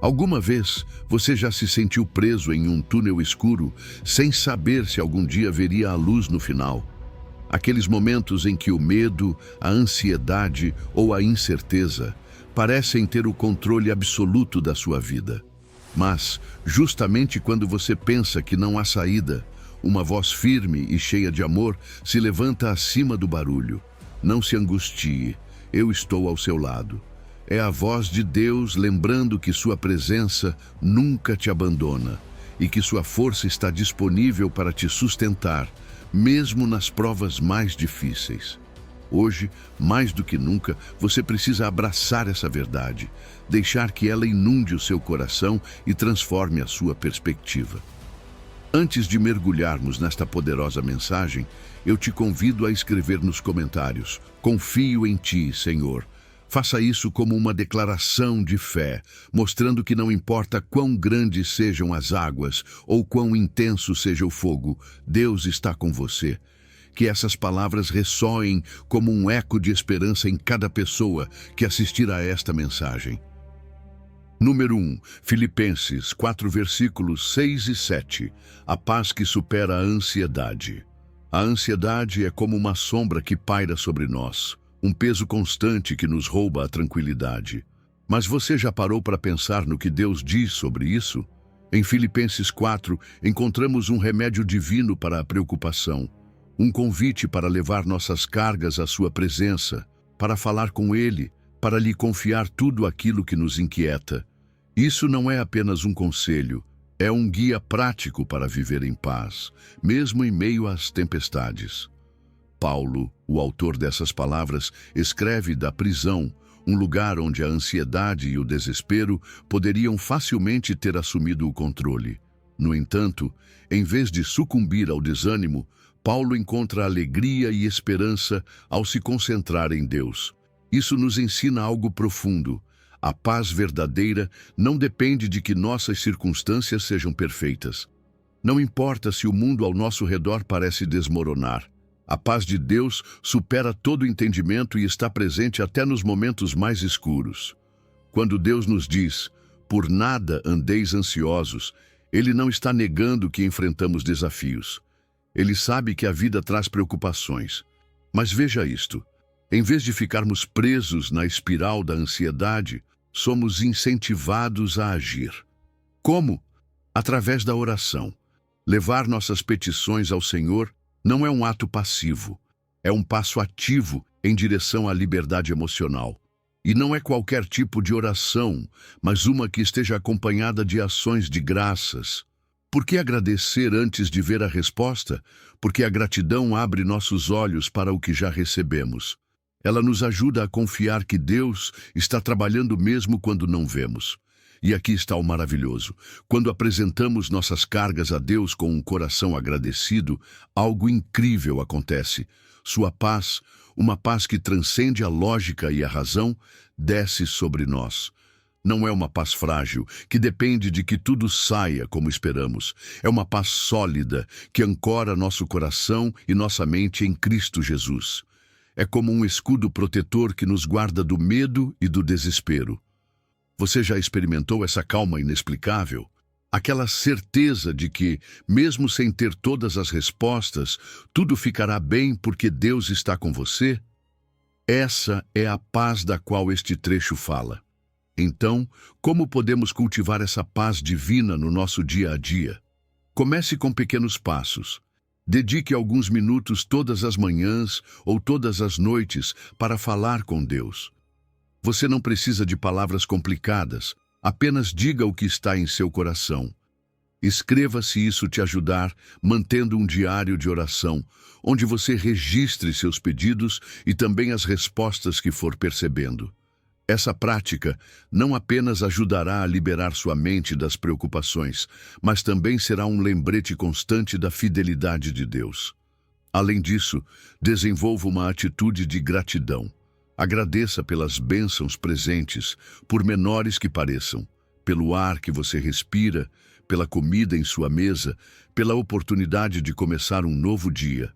Alguma vez você já se sentiu preso em um túnel escuro, sem saber se algum dia veria a luz no final? Aqueles momentos em que o medo, a ansiedade ou a incerteza parecem ter o controle absoluto da sua vida. Mas, justamente quando você pensa que não há saída, uma voz firme e cheia de amor se levanta acima do barulho. Não se angustie, eu estou ao seu lado. É a voz de Deus lembrando que sua presença nunca te abandona e que sua força está disponível para te sustentar, mesmo nas provas mais difíceis. Hoje, mais do que nunca, você precisa abraçar essa verdade, deixar que ela inunde o seu coração e transforme a sua perspectiva. Antes de mergulharmos nesta poderosa mensagem, eu te convido a escrever nos comentários: "Confio em ti, Senhor". Faça isso como uma declaração de fé, mostrando que não importa quão grandes sejam as águas ou quão intenso seja o fogo, Deus está com você. Que essas palavras ressoem como um eco de esperança em cada pessoa que assistir a esta mensagem. Número 1, Filipenses 4, versículos 6 e 7. A paz que supera a ansiedade. A ansiedade é como uma sombra que paira sobre nós, um peso constante que nos rouba a tranquilidade. Mas você já parou para pensar no que Deus diz sobre isso? Em Filipenses 4, encontramos um remédio divino para a preocupação, um convite para levar nossas cargas à sua presença, para falar com Ele, para lhe confiar tudo aquilo que nos inquieta. Isso não é apenas um conselho, é um guia prático para viver em paz, mesmo em meio às tempestades. Paulo, o autor dessas palavras, escreve da prisão, um lugar onde a ansiedade e o desespero poderiam facilmente ter assumido o controle. No entanto, em vez de sucumbir ao desânimo, Paulo encontra alegria e esperança ao se concentrar em Deus. Isso nos ensina algo profundo. A paz verdadeira não depende de que nossas circunstâncias sejam perfeitas. Não importa se o mundo ao nosso redor parece desmoronar. A paz de Deus supera todo entendimento e está presente até nos momentos mais escuros. Quando Deus nos diz: "Por nada andeis ansiosos", Ele não está negando que enfrentamos desafios. Ele sabe que a vida traz preocupações. Mas veja isto: em vez de ficarmos presos na espiral da ansiedade, somos incentivados a agir. Como? Através da oração. Levar nossas petições ao Senhor não é um ato passivo, é um passo ativo em direção à liberdade emocional. E não é qualquer tipo de oração, mas uma que esteja acompanhada de ações de graças. Por que agradecer antes de ver a resposta? Porque a gratidão abre nossos olhos para o que já recebemos. Ela nos ajuda a confiar que Deus está trabalhando mesmo quando não vemos. E aqui está o maravilhoso. Quando apresentamos nossas cargas a Deus com um coração agradecido, algo incrível acontece. Sua paz, uma paz que transcende a lógica e a razão, desce sobre nós. Não é uma paz frágil, que depende de que tudo saia como esperamos. É uma paz sólida, que ancora nosso coração e nossa mente em Cristo Jesus. É como um escudo protetor que nos guarda do medo e do desespero. Você já experimentou essa calma inexplicável? Aquela certeza de que, mesmo sem ter todas as respostas, tudo ficará bem porque Deus está com você? Essa é a paz da qual este trecho fala. Então, como podemos cultivar essa paz divina no nosso dia a dia? Comece com pequenos passos. Dedique alguns minutos todas as manhãs ou todas as noites para falar com Deus. Você não precisa de palavras complicadas, apenas diga o que está em seu coração. Escreva se isso te ajudar, mantendo um diário de oração, onde você registre seus pedidos e também as respostas que for percebendo. Essa prática não apenas ajudará a liberar sua mente das preocupações, mas também será um lembrete constante da fidelidade de Deus. Além disso, desenvolva uma atitude de gratidão. Agradeça pelas bênçãos presentes, por menores que pareçam, pelo ar que você respira, pela comida em sua mesa, pela oportunidade de começar um novo dia.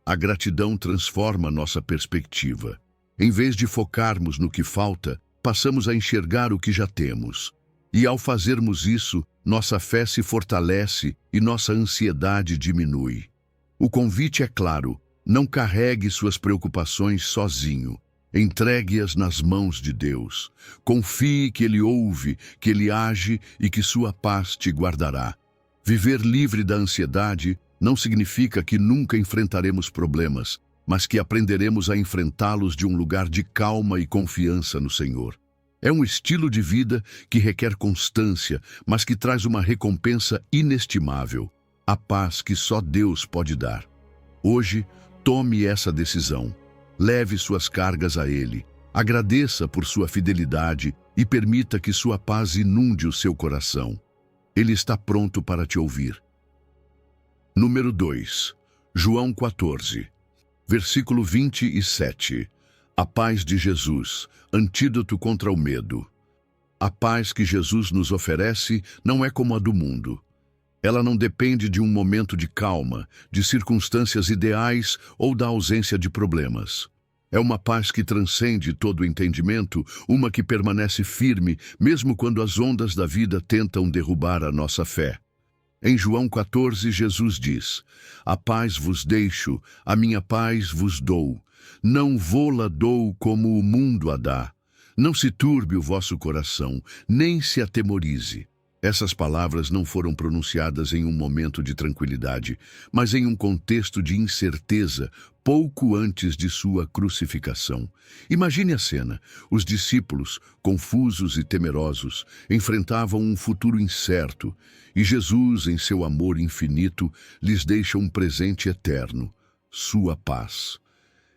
A gratidão transforma nossa perspectiva. Em vez de focarmos no que falta, passamos a enxergar o que já temos. E ao fazermos isso, nossa fé se fortalece e nossa ansiedade diminui. O convite é claro: não carregue suas preocupações sozinho. Entregue-as nas mãos de Deus. Confie que Ele ouve, que Ele age e que sua paz te guardará. Viver livre da ansiedade não significa que nunca enfrentaremos problemas, mas que aprenderemos a enfrentá-los de um lugar de calma e confiança no Senhor. É um estilo de vida que requer constância, mas que traz uma recompensa inestimável, a paz que só Deus pode dar. Hoje, tome essa decisão. Leve suas cargas a Ele, agradeça por sua fidelidade e permita que sua paz inunde o seu coração. Ele está pronto para te ouvir. Número 2. João 14, versículo 27. A paz de Jesus, antídoto contra o medo. A paz que Jesus nos oferece não é como a do mundo. Ela não depende de um momento de calma, de circunstâncias ideais ou da ausência de problemas. É uma paz que transcende todo o entendimento, uma que permanece firme, mesmo quando as ondas da vida tentam derrubar a nossa fé. Em João 14, Jesus diz: A paz vos deixo, a minha paz vos dou. Não vô-la dou como o mundo a dá. Não se turbe o vosso coração, nem se atemorize. Essas palavras não foram pronunciadas em um momento de tranquilidade, mas em um contexto de incerteza, pouco antes de sua crucificação. Imagine a cena. Os discípulos, confusos e temerosos, enfrentavam um futuro incerto, e Jesus, em seu amor infinito, lhes deixa um presente eterno: sua paz.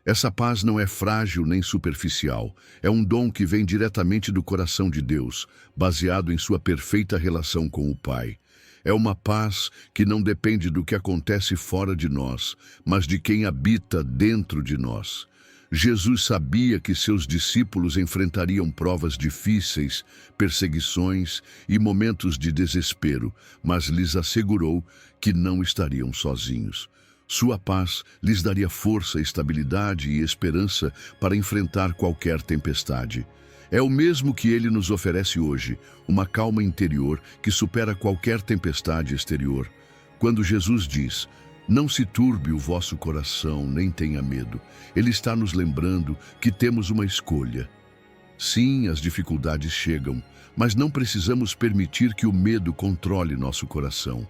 Essa paz não é frágil nem superficial, é um dom que vem diretamente do coração de Deus, baseado em sua perfeita relação com o Pai. É uma paz que não depende do que acontece fora de nós, mas de quem habita dentro de nós. Jesus sabia que seus discípulos enfrentariam provas difíceis, perseguições e momentos de desespero, mas lhes assegurou que não estariam sozinhos. Sua paz lhes daria força, estabilidade e esperança para enfrentar qualquer tempestade. É o mesmo que Ele nos oferece hoje, uma calma interior que supera qualquer tempestade exterior. Quando Jesus diz: Não se turbe o vosso coração, nem tenha medo, Ele está nos lembrando que temos uma escolha. Sim, as dificuldades chegam, mas não precisamos permitir que o medo controle nosso coração.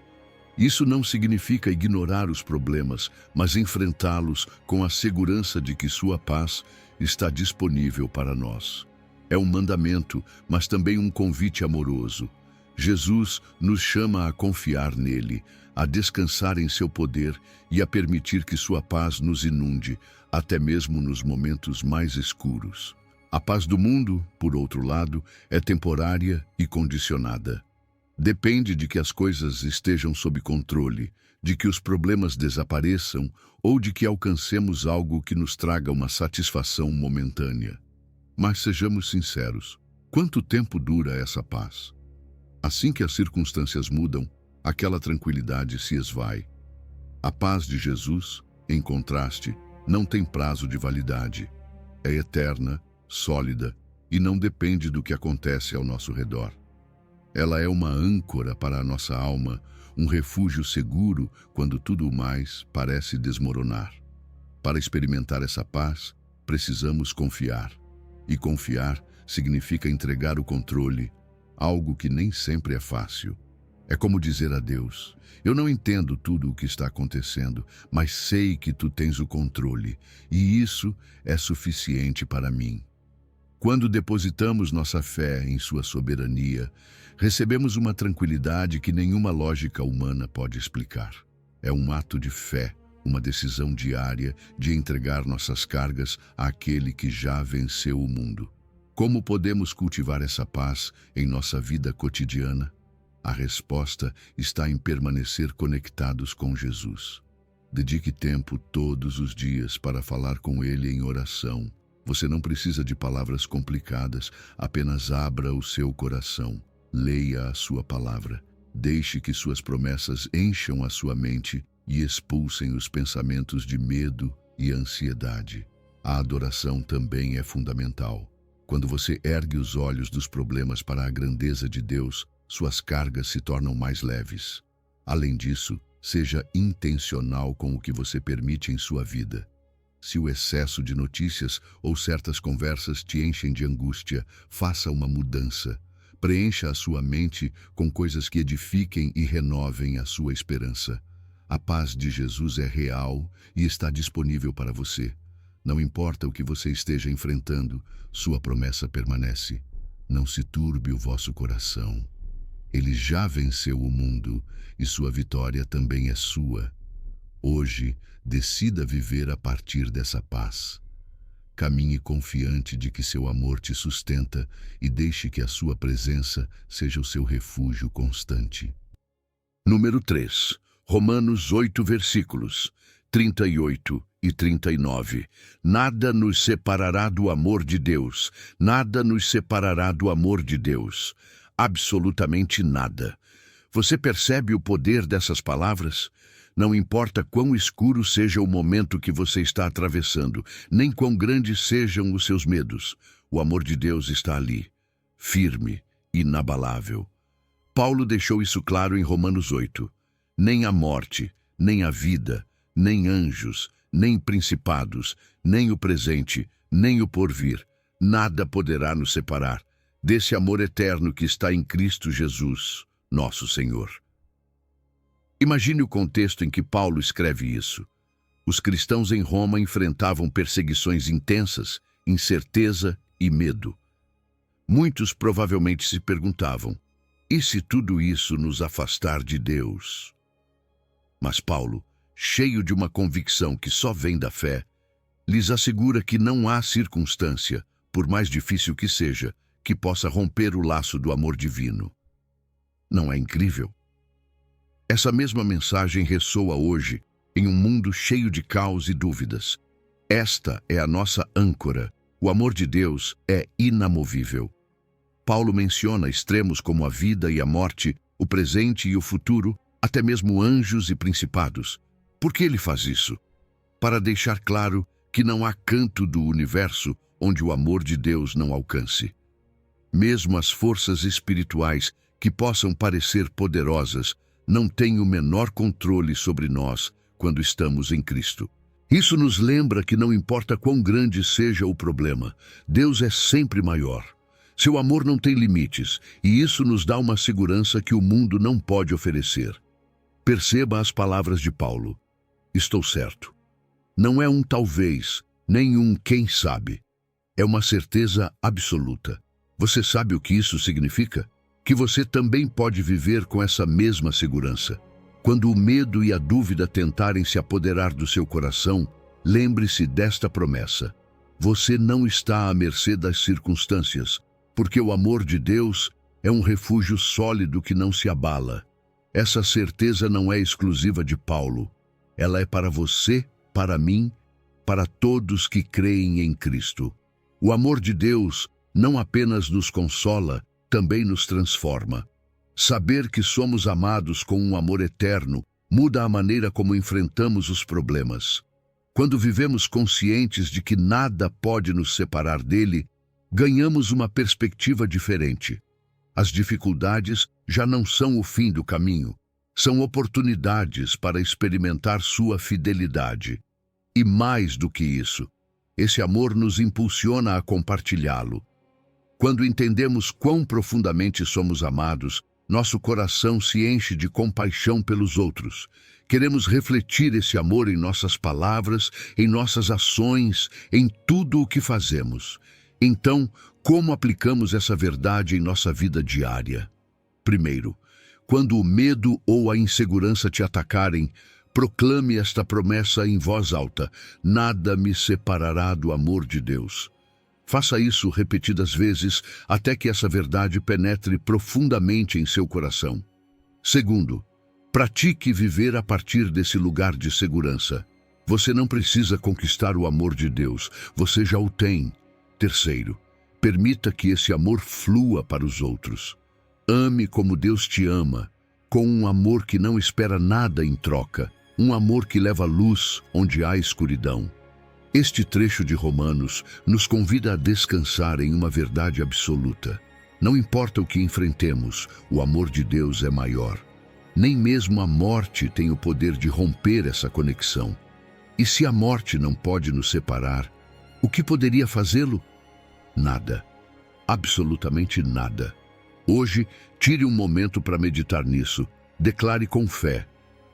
Isso não significa ignorar os problemas, mas enfrentá-los com a segurança de que sua paz está disponível para nós. É um mandamento, mas também um convite amoroso. Jesus nos chama a confiar nele, a descansar em seu poder e a permitir que sua paz nos inunde, até mesmo nos momentos mais escuros. A paz do mundo, por outro lado, é temporária e condicionada. Depende de que as coisas estejam sob controle, de que os problemas desapareçam ou de que alcancemos algo que nos traga uma satisfação momentânea. Mas sejamos sinceros, quanto tempo dura essa paz? Assim que as circunstâncias mudam, aquela tranquilidade se esvai. A paz de Jesus, em contraste, não tem prazo de validade. É eterna, sólida e não depende do que acontece ao nosso redor. Ela é uma âncora para a nossa alma, um refúgio seguro quando tudo o mais parece desmoronar. Para experimentar essa paz, precisamos confiar. E confiar significa entregar o controle, algo que nem sempre é fácil. É como dizer a Deus: eu não entendo tudo o que está acontecendo, mas sei que tu tens o controle, e isso é suficiente para mim. Quando depositamos nossa fé em sua soberania, recebemos uma tranquilidade que nenhuma lógica humana pode explicar. É um ato de fé, uma decisão diária de entregar nossas cargas àquele que já venceu o mundo. Como podemos cultivar essa paz em nossa vida cotidiana? A resposta está em permanecer conectados com Jesus. Dedique tempo todos os dias para falar com Ele em oração. Você não precisa de palavras complicadas, apenas abra o seu coração. Leia a sua palavra. Deixe que suas promessas encham a sua mente e expulsem os pensamentos de medo e ansiedade. A adoração também é fundamental. Quando você ergue os olhos dos problemas para a grandeza de Deus, suas cargas se tornam mais leves. Além disso, seja intencional com o que você permite em sua vida. Se o excesso de notícias ou certas conversas te enchem de angústia, faça uma mudança. Preencha a sua mente com coisas que edifiquem e renovem a sua esperança. A paz de Jesus é real e está disponível para você. Não importa o que você esteja enfrentando, sua promessa permanece. Não se turbe o vosso coração. Ele já venceu o mundo e sua vitória também é sua. Hoje, decida viver a partir dessa paz. Caminhe confiante de que seu amor te sustenta e deixe que a sua presença seja o seu refúgio constante. Número 3. Romanos 8, versículos 38 e 39. Nada nos separará do amor de Deus. Nada nos separará do amor de Deus. Absolutamente nada. Você percebe o poder dessas palavras? Não importa quão escuro seja o momento que você está atravessando, nem quão grandes sejam os seus medos, o amor de Deus está ali, firme, inabalável. Paulo deixou isso claro em Romanos 8. Nem a morte, nem a vida, nem anjos, nem principados, nem o presente, nem o porvir, nada poderá nos separar desse amor eterno que está em Cristo Jesus, nosso Senhor. Imagine o contexto em que Paulo escreve isso. Os cristãos em Roma enfrentavam perseguições intensas, incerteza e medo. Muitos provavelmente se perguntavam: e se tudo isso nos afastar de Deus? Mas Paulo, cheio de uma convicção que só vem da fé, lhes assegura que não há circunstância, por mais difícil que seja, que possa romper o laço do amor divino. Não é incrível? Essa mesma mensagem ressoa hoje em um mundo cheio de caos e dúvidas. Esta é a nossa âncora. O amor de Deus é inamovível. Paulo menciona extremos como a vida e a morte, o presente e o futuro, até mesmo anjos e principados. Por que ele faz isso? Para deixar claro que não há canto do universo onde o amor de Deus não alcance. Mesmo as forças espirituais que possam parecer poderosas não têm o menor controle sobre nós quando estamos em Cristo. Isso nos lembra que não importa quão grande seja o problema, Deus é sempre maior. Seu amor não tem limites, e isso nos dá uma segurança que o mundo não pode oferecer. Perceba as palavras de Paulo. Estou certo. Não é um talvez, nem um quem sabe. É uma certeza absoluta. Você sabe o que isso significa? Que você também pode viver com essa mesma segurança. Quando o medo e a dúvida tentarem se apoderar do seu coração, lembre-se desta promessa. Você não está à mercê das circunstâncias, porque o amor de Deus é um refúgio sólido que não se abala. Essa certeza não é exclusiva de Paulo. Ela é para você, para mim, para todos que creem em Cristo. O amor de Deus não apenas nos consola, também nos transforma. Saber que somos amados com um amor eterno muda a maneira como enfrentamos os problemas. Quando vivemos conscientes de que nada pode nos separar dele, ganhamos uma perspectiva diferente. As dificuldades já não são o fim do caminho, são oportunidades para experimentar sua fidelidade. E mais do que isso, esse amor nos impulsiona a compartilhá-lo. Quando entendemos quão profundamente somos amados, nosso coração se enche de compaixão pelos outros. Queremos refletir esse amor em nossas palavras, em nossas ações, em tudo o que fazemos. Então, como aplicamos essa verdade em nossa vida diária? Primeiro, quando o medo ou a insegurança te atacarem, proclame esta promessa em voz alta: nada me separará do amor de Deus. Faça isso repetidas vezes até que essa verdade penetre profundamente em seu coração. Segundo, pratique viver a partir desse lugar de segurança. Você não precisa conquistar o amor de Deus, você já o tem. Terceiro, permita que esse amor flua para os outros. Ame como Deus te ama, com um amor que não espera nada em troca, um amor que leva luz onde há escuridão. Este trecho de Romanos nos convida a descansar em uma verdade absoluta. Não importa o que enfrentemos, o amor de Deus é maior. Nem mesmo a morte tem o poder de romper essa conexão. E se a morte não pode nos separar, o que poderia fazê-lo? Nada. Absolutamente nada. Hoje, tire um momento para meditar nisso. Declare com fé: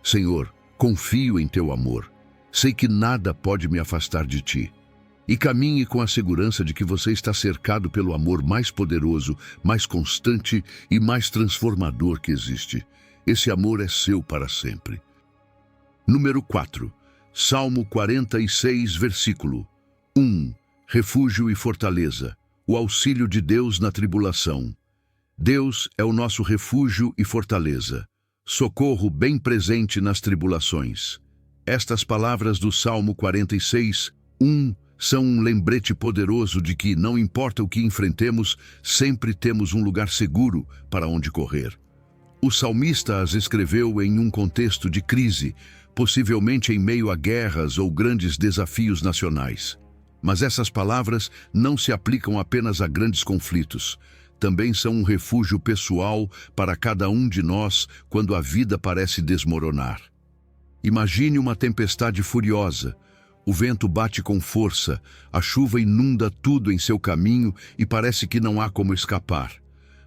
Senhor, confio em teu amor. Sei que nada pode me afastar de ti. E caminhe com a segurança de que você está cercado pelo amor mais poderoso, mais constante e mais transformador que existe. Esse amor é seu para sempre. Número 4. Salmo 46, versículo 1. Refúgio e fortaleza. O auxílio de Deus na tribulação. Deus é o nosso refúgio e fortaleza. Socorro bem presente nas tribulações. Estas palavras do Salmo 46, 1, são um lembrete poderoso de que, não importa o que enfrentemos, sempre temos um lugar seguro para onde correr. O salmista as escreveu em um contexto de crise, possivelmente em meio a guerras ou grandes desafios nacionais. Mas essas palavras não se aplicam apenas a grandes conflitos. Também são um refúgio pessoal para cada um de nós quando a vida parece desmoronar. Imagine uma tempestade furiosa. O vento bate com força, a chuva inunda tudo em seu caminho e parece que não há como escapar.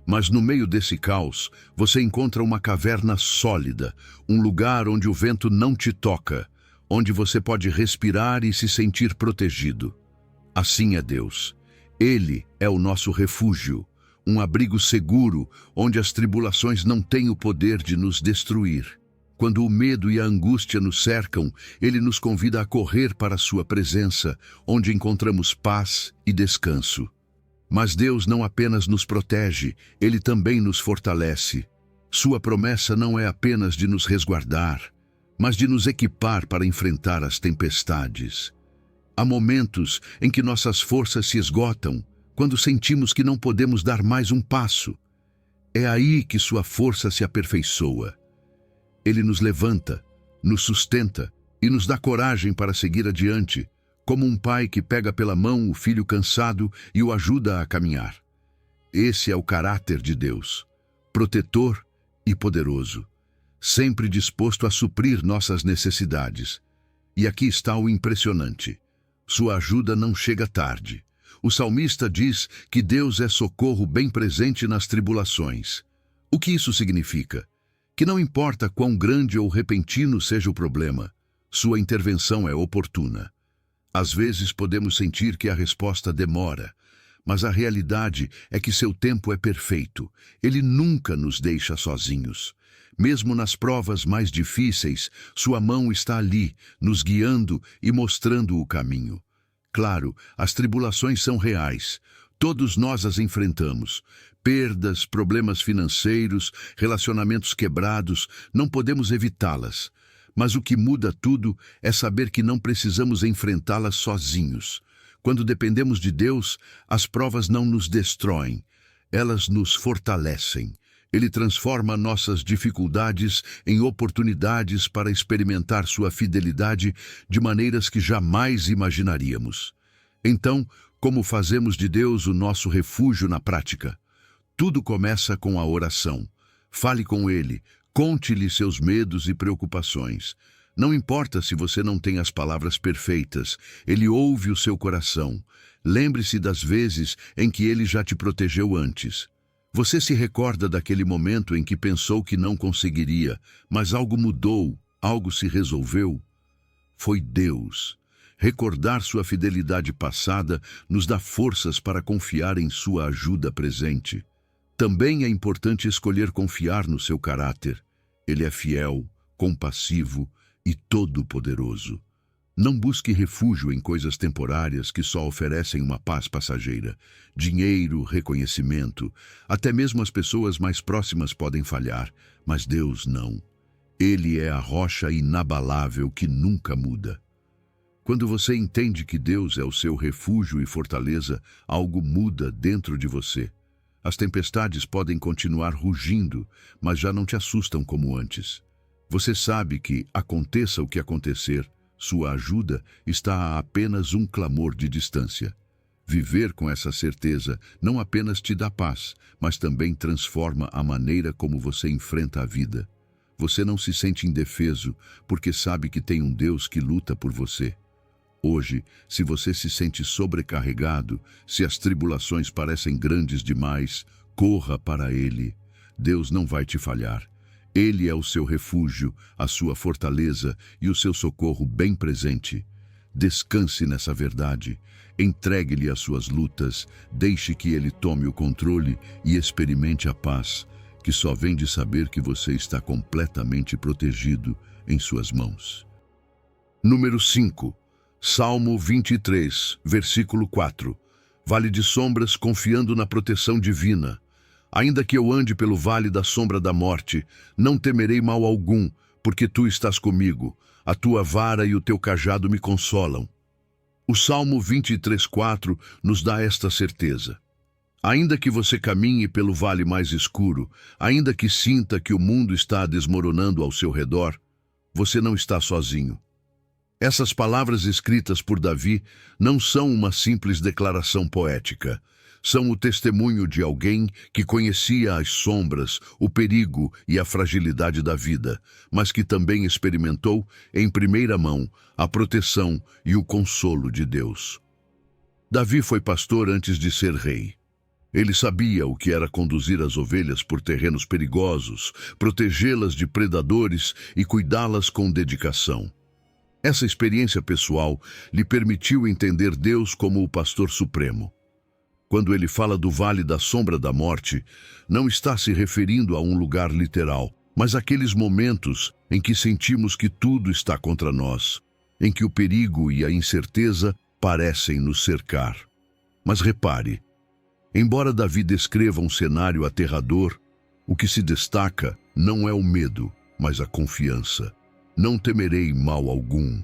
Mas no meio desse caos, você encontra uma caverna sólida, um lugar onde o vento não te toca, onde você pode respirar e se sentir protegido. Assim é Deus. Ele é o nosso refúgio, um abrigo seguro onde as tribulações não têm o poder de nos destruir. Quando o medo e a angústia nos cercam, Ele nos convida a correr para a sua presença, onde encontramos paz e descanso. Mas Deus não apenas nos protege, Ele também nos fortalece. Sua promessa não é apenas de nos resguardar, mas de nos equipar para enfrentar as tempestades. Há momentos em que nossas forças se esgotam, quando sentimos que não podemos dar mais um passo. É aí que sua força se aperfeiçoa. Ele nos levanta, nos sustenta e nos dá coragem para seguir adiante, como um pai que pega pela mão o filho cansado e o ajuda a caminhar. Esse é o caráter de Deus, protetor e poderoso, sempre disposto a suprir nossas necessidades. E aqui está o impressionante: sua ajuda não chega tarde. O salmista diz que Deus é socorro bem presente nas tribulações. O que isso significa? Que não importa quão grande ou repentino seja o problema, sua intervenção é oportuna. Às vezes podemos sentir que a resposta demora, mas a realidade é que seu tempo é perfeito. Ele nunca nos deixa sozinhos. Mesmo nas provas mais difíceis, sua mão está ali, nos guiando e mostrando o caminho. Claro, as tribulações são reais. Todos nós as enfrentamos. Perdas, problemas financeiros, relacionamentos quebrados, não podemos evitá-las. Mas o que muda tudo é saber que não precisamos enfrentá-las sozinhos. Quando dependemos de Deus, as provas não nos destroem, elas nos fortalecem. Ele transforma nossas dificuldades em oportunidades para experimentar sua fidelidade de maneiras que jamais imaginaríamos. Então, como fazemos de Deus o nosso refúgio na prática? Tudo começa com a oração. Fale com Ele, conte-lhe seus medos e preocupações. Não importa se você não tem as palavras perfeitas, Ele ouve o seu coração. Lembre-se das vezes em que Ele já te protegeu antes. Você se recorda daquele momento em que pensou que não conseguiria, mas algo mudou, algo se resolveu? Foi Deus. Recordar sua fidelidade passada nos dá forças para confiar em sua ajuda presente. Também é importante escolher confiar no seu caráter. Ele é fiel, compassivo e todo-poderoso. Não busque refúgio em coisas temporárias que só oferecem uma paz passageira. Dinheiro, reconhecimento, até mesmo as pessoas mais próximas podem falhar, mas Deus não. Ele é a rocha inabalável que nunca muda. Quando você entende que Deus é o seu refúgio e fortaleza, algo muda dentro de você. As tempestades podem continuar rugindo, mas já não te assustam como antes. Você sabe que, aconteça o que acontecer, Sua ajuda está a apenas um clamor de distância. Viver com essa certeza não apenas te dá paz, mas também transforma a maneira como você enfrenta a vida. Você não se sente indefeso porque sabe que tem um Deus que luta por você. Hoje, se você se sente sobrecarregado, se as tribulações parecem grandes demais, corra para Ele. Deus não vai te falhar. Ele é o seu refúgio, a sua fortaleza e o seu socorro bem presente. Descanse nessa verdade. Entregue-lhe as suas lutas, deixe que Ele tome o controle e experimente a paz, que só vem de saber que você está completamente protegido em suas mãos. Número 5. Salmo 23, versículo 4. Vale de sombras, confiando na proteção divina. Ainda que eu ande pelo vale da sombra da morte, não temerei mal algum, porque tu estás comigo. A tua vara e o teu cajado me consolam. O Salmo 23:4 nos dá esta certeza. Ainda que você caminhe pelo vale mais escuro, ainda que sinta que o mundo está desmoronando ao seu redor, você não está sozinho. Essas palavras escritas por Davi não são uma simples declaração poética. São o testemunho de alguém que conhecia as sombras, o perigo e a fragilidade da vida, mas que também experimentou, em primeira mão, a proteção e o consolo de Deus. Davi foi pastor antes de ser rei. Ele sabia o que era conduzir as ovelhas por terrenos perigosos, protegê-las de predadores e cuidá-las com dedicação. Essa experiência pessoal lhe permitiu entender Deus como o pastor supremo. Quando ele fala do vale da sombra da morte, não está se referindo a um lugar literal, mas àqueles momentos em que sentimos que tudo está contra nós, em que o perigo e a incerteza parecem nos cercar. Mas repare, embora Davi descreva um cenário aterrador, o que se destaca não é o medo, mas a confiança. Não temerei mal algum.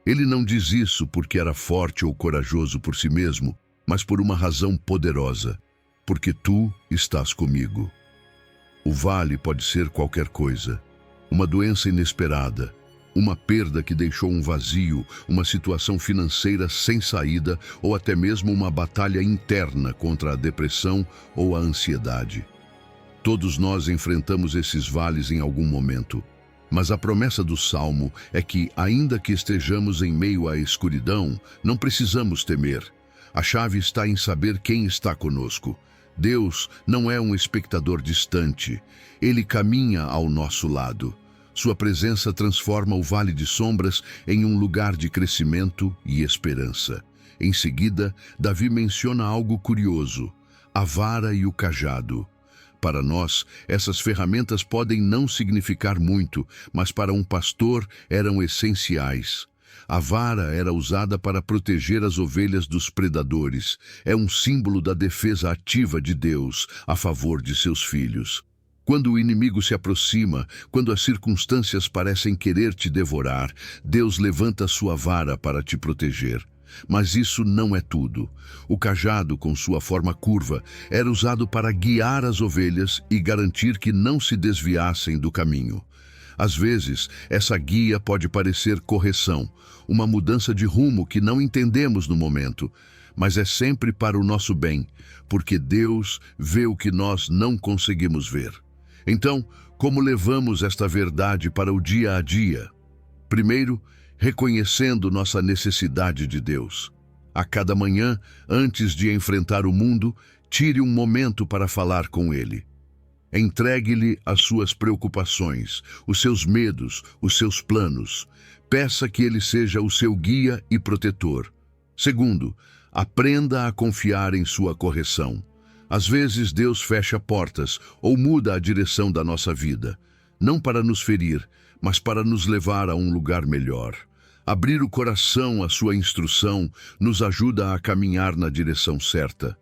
Ele não diz isso porque era forte ou corajoso por si mesmo, mas por uma razão poderosa, porque tu estás comigo. O vale pode ser qualquer coisa, uma doença inesperada, uma perda que deixou um vazio, uma situação financeira sem saída ou até mesmo uma batalha interna contra a depressão ou a ansiedade. Todos nós enfrentamos esses vales em algum momento, mas a promessa do Salmo é que, ainda que estejamos em meio à escuridão, não precisamos temer. A chave está em saber quem está conosco. Deus não é um espectador distante. Ele caminha ao nosso lado. Sua presença transforma o vale de sombras em um lugar de crescimento e esperança. Em seguida, Davi menciona algo curioso: a vara e o cajado. Para nós, essas ferramentas podem não significar muito, mas para um pastor eram essenciais. A vara era usada para proteger as ovelhas dos predadores. É um símbolo da defesa ativa de Deus a favor de seus filhos. Quando o inimigo se aproxima, quando as circunstâncias parecem querer te devorar, Deus levanta sua vara para te proteger. Mas isso não é tudo. O cajado, com sua forma curva, era usado para guiar as ovelhas e garantir que não se desviassem do caminho. Às vezes, essa guia pode parecer correção, uma mudança de rumo que não entendemos no momento, mas é sempre para o nosso bem, porque Deus vê o que nós não conseguimos ver. Então, como levamos esta verdade para o dia a dia? Primeiro, reconhecendo nossa necessidade de Deus. A cada manhã, antes de enfrentar o mundo, tire um momento para falar com Ele. Entregue-lhe as suas preocupações, os seus medos, os seus planos. Peça que Ele seja o seu guia e protetor. Segundo, aprenda a confiar em sua correção. Às vezes Deus fecha portas ou muda a direção da nossa vida, não para nos ferir, mas para nos levar a um lugar melhor. Abrir o coração à sua instrução nos ajuda a caminhar na direção certa.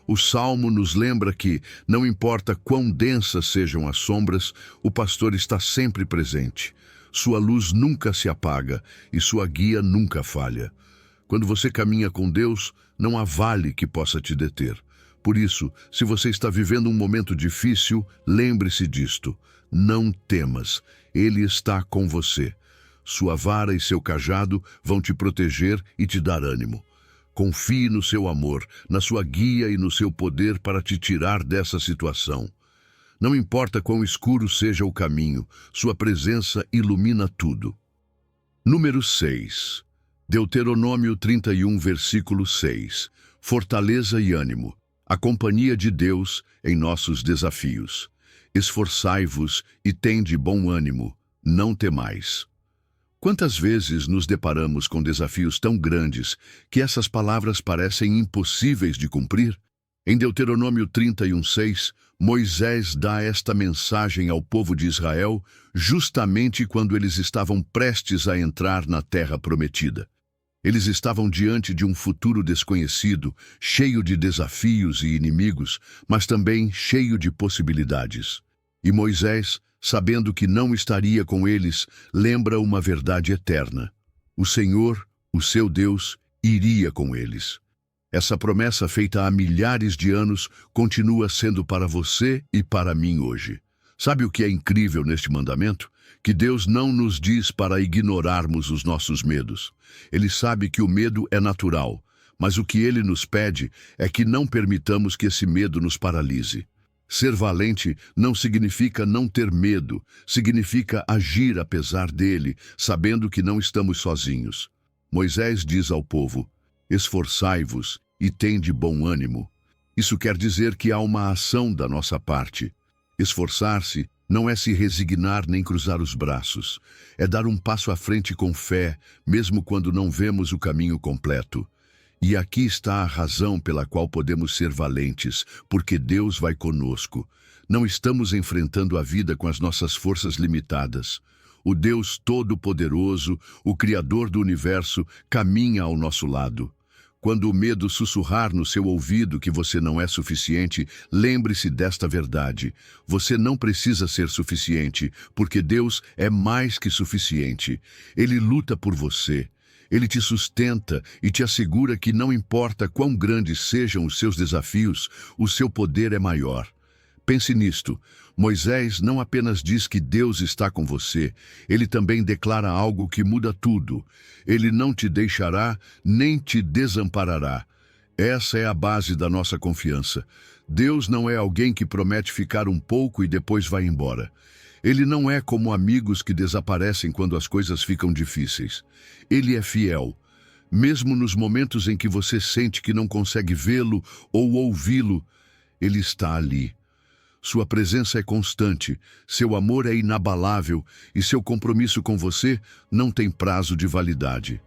O Salmo nos lembra que, não importa quão densas sejam as sombras, o pastor está sempre presente. Sua luz nunca se apaga e sua guia nunca falha. Quando você caminha com Deus, não há vale que possa te deter. Por isso, se você está vivendo um momento difícil, lembre-se disto. Não temas, Ele está com você. Sua vara e seu cajado vão te proteger e te dar ânimo. Confie no seu amor, na sua guia e no seu poder para te tirar dessa situação. Não importa quão escuro seja o caminho, sua presença ilumina tudo. Número 6. Deuteronômio 31, versículo 6. Fortaleza e ânimo, a companhia de Deus em nossos desafios. Esforçai-vos e tende bom ânimo, não temais. Quantas vezes nos deparamos com desafios tão grandes que essas palavras parecem impossíveis de cumprir? Em Deuteronômio 31, 6, Moisés dá esta mensagem ao povo de Israel justamente quando eles estavam prestes a entrar na terra prometida. Eles estavam diante de um futuro desconhecido, cheio de desafios e inimigos, mas também cheio de possibilidades. E Moisés, sabendo que não estaria com eles, lembra uma verdade eterna. O Senhor, o seu Deus, iria com eles. Essa promessa feita há milhares de anos continua sendo para você e para mim hoje. Sabe o que é incrível neste mandamento? Que Deus não nos diz para ignorarmos os nossos medos. Ele sabe que o medo é natural, mas o que ele nos pede é que não permitamos que esse medo nos paralise. Ser valente não significa não ter medo, significa agir apesar dele, sabendo que não estamos sozinhos. Moisés diz ao povo: esforçai-vos e tende bom ânimo. Isso quer dizer que há uma ação da nossa parte. Esforçar-se não é se resignar nem cruzar os braços. É dar um passo à frente com fé, mesmo quando não vemos o caminho completo. E aqui está a razão pela qual podemos ser valentes, porque Deus vai conosco. Não estamos enfrentando a vida com as nossas forças limitadas. O Deus Todo-Poderoso, o Criador do Universo, caminha ao nosso lado. Quando o medo sussurrar no seu ouvido que você não é suficiente, lembre-se desta verdade. Você não precisa ser suficiente, porque Deus é mais que suficiente. Ele luta por você. Ele te sustenta e te assegura que não importa quão grandes sejam os seus desafios, o seu poder é maior. Pense nisto. Moisés não apenas diz que Deus está com você, ele também declara algo que muda tudo. Ele não te deixará, nem te desamparará. Essa é a base da nossa confiança. Deus não é alguém que promete ficar um pouco e depois vai embora. Ele não é como amigos que desaparecem quando as coisas ficam difíceis. Ele é fiel. Mesmo nos momentos em que você sente que não consegue vê-lo ou ouvi-lo, ele está ali. Sua presença é constante, seu amor é inabalável e seu compromisso com você não tem prazo de validade.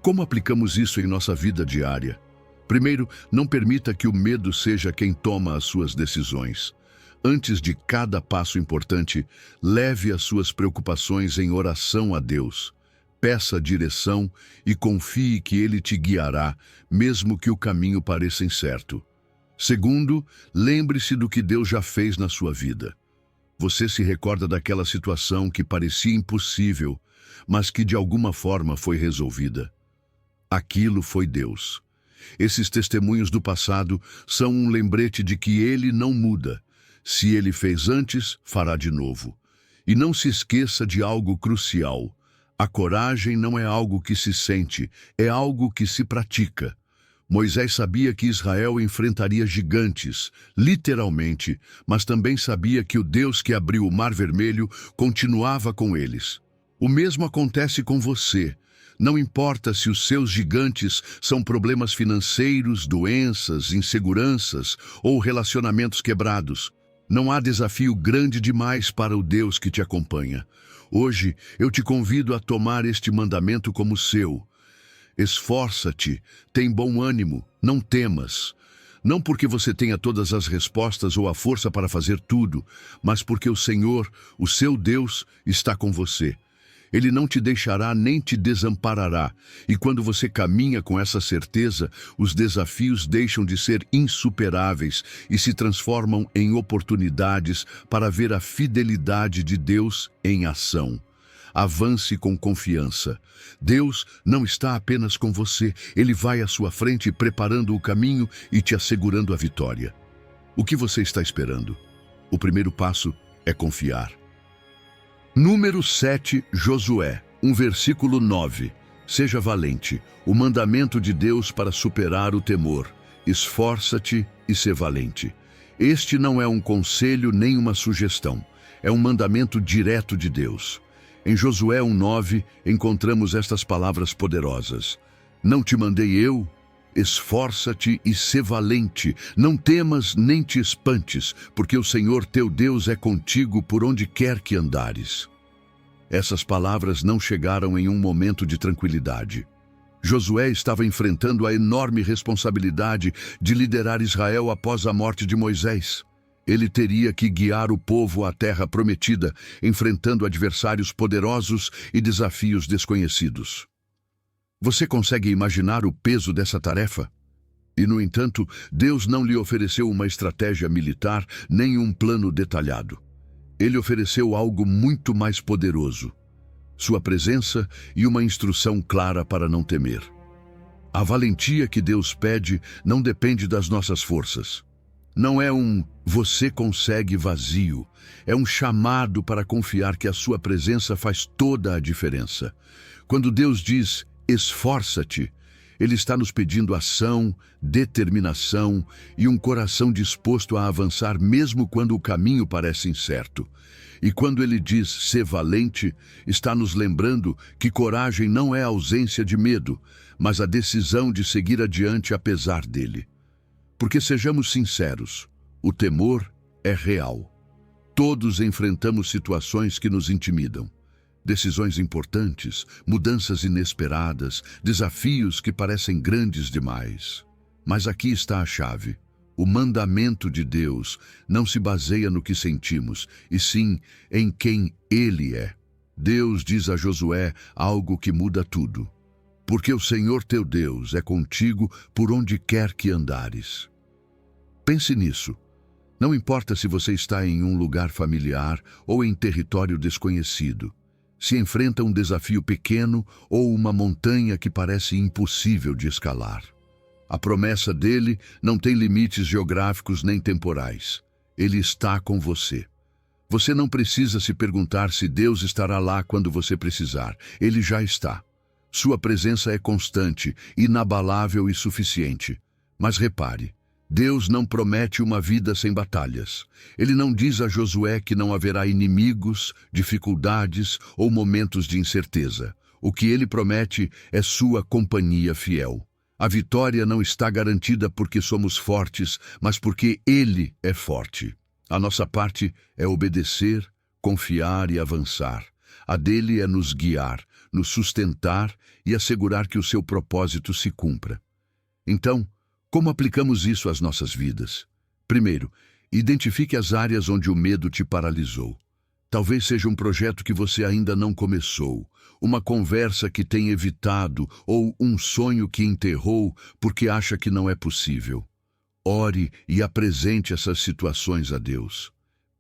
Como aplicamos isso em nossa vida diária? Primeiro, não permita que o medo seja quem toma as suas decisões. Antes de cada passo importante, leve as suas preocupações em oração a Deus. Peça direção e confie que Ele te guiará, mesmo que o caminho pareça incerto. Segundo, lembre-se do que Deus já fez na sua vida. Você se recorda daquela situação que parecia impossível, mas que de alguma forma foi resolvida. Aquilo foi Deus. Esses testemunhos do passado são um lembrete de que Ele não muda. Se Ele fez antes, fará de novo. E não se esqueça de algo crucial. A coragem não é algo que se sente, é algo que se pratica. Moisés sabia que Israel enfrentaria gigantes, literalmente, mas também sabia que o Deus que abriu o Mar Vermelho continuava com eles. O mesmo acontece com você. Não importa se os seus gigantes são problemas financeiros, doenças, inseguranças ou relacionamentos quebrados. Não há desafio grande demais para o Deus que te acompanha. Hoje, eu te convido a tomar este mandamento como seu. Esforça-te, tem bom ânimo, não temas. Não porque você tenha todas as respostas ou a força para fazer tudo, mas porque o Senhor, o seu Deus, está com você. Ele não te deixará nem te desamparará. E quando você caminha com essa certeza, os desafios deixam de ser insuperáveis e se transformam em oportunidades para ver a fidelidade de Deus em ação. Avance com confiança. Deus não está apenas com você, Ele vai à sua frente preparando o caminho e te assegurando a vitória. O que você está esperando? O primeiro passo é confiar. Número 7, Josué. Versículo 9. Seja valente, o mandamento de Deus para superar o temor. Esforça-te e sê valente. Este não é um conselho nem uma sugestão, é um mandamento direto de Deus. Em Josué 1:9 encontramos estas palavras poderosas: Não te mandei eu? Esforça-te e sê valente, não temas nem te espantes, porque o Senhor teu Deus é contigo por onde quer que andares. Essas palavras não chegaram em um momento de tranquilidade. Josué estava enfrentando a enorme responsabilidade de liderar Israel após a morte de Moisés. Ele teria que guiar o povo à terra prometida, enfrentando adversários poderosos e desafios desconhecidos. Você consegue imaginar o peso dessa tarefa? E, no entanto, Deus não lhe ofereceu uma estratégia militar nem um plano detalhado. Ele ofereceu algo muito mais poderoso: sua presença e uma instrução clara para não temer. A valentia que Deus pede não depende das nossas forças. Não é um "você consegue" vazio, é um chamado para confiar que a sua presença faz toda a diferença. Quando Deus diz esforça-te, Ele está nos pedindo ação, determinação e um coração disposto a avançar mesmo quando o caminho parece incerto. E quando Ele diz ser valente, está nos lembrando que coragem não é a ausência de medo, mas a decisão de seguir adiante apesar dele. Porque sejamos sinceros, o temor é real. Todos enfrentamos situações que nos intimidam. Decisões importantes, mudanças inesperadas, desafios que parecem grandes demais. Mas aqui está a chave. O mandamento de Deus não se baseia no que sentimos, e sim em quem Ele é. Deus diz a Josué algo que muda tudo. Porque o Senhor teu Deus é contigo por onde quer que andares. Pense nisso. Não importa se você está em um lugar familiar ou em território desconhecido. Se enfrenta um desafio pequeno ou uma montanha que parece impossível de escalar. A promessa dele não tem limites geográficos nem temporais. Ele está com você. Você não precisa se perguntar se Deus estará lá quando você precisar. Ele já está. Sua presença é constante, inabalável e suficiente. Mas repare, Deus não promete uma vida sem batalhas. Ele não diz a Josué que não haverá inimigos, dificuldades ou momentos de incerteza. O que ele promete é sua companhia fiel. A vitória não está garantida porque somos fortes, mas porque Ele é forte. A nossa parte é obedecer, confiar e avançar. A dele é nos guiar, nos sustentar e assegurar que o seu propósito se cumpra. Então, como aplicamos isso às nossas vidas? Primeiro, identifique as áreas onde o medo te paralisou. Talvez seja um projeto que você ainda não começou, uma conversa que tem evitado ou um sonho que enterrou porque acha que não é possível. Ore e apresente essas situações a Deus.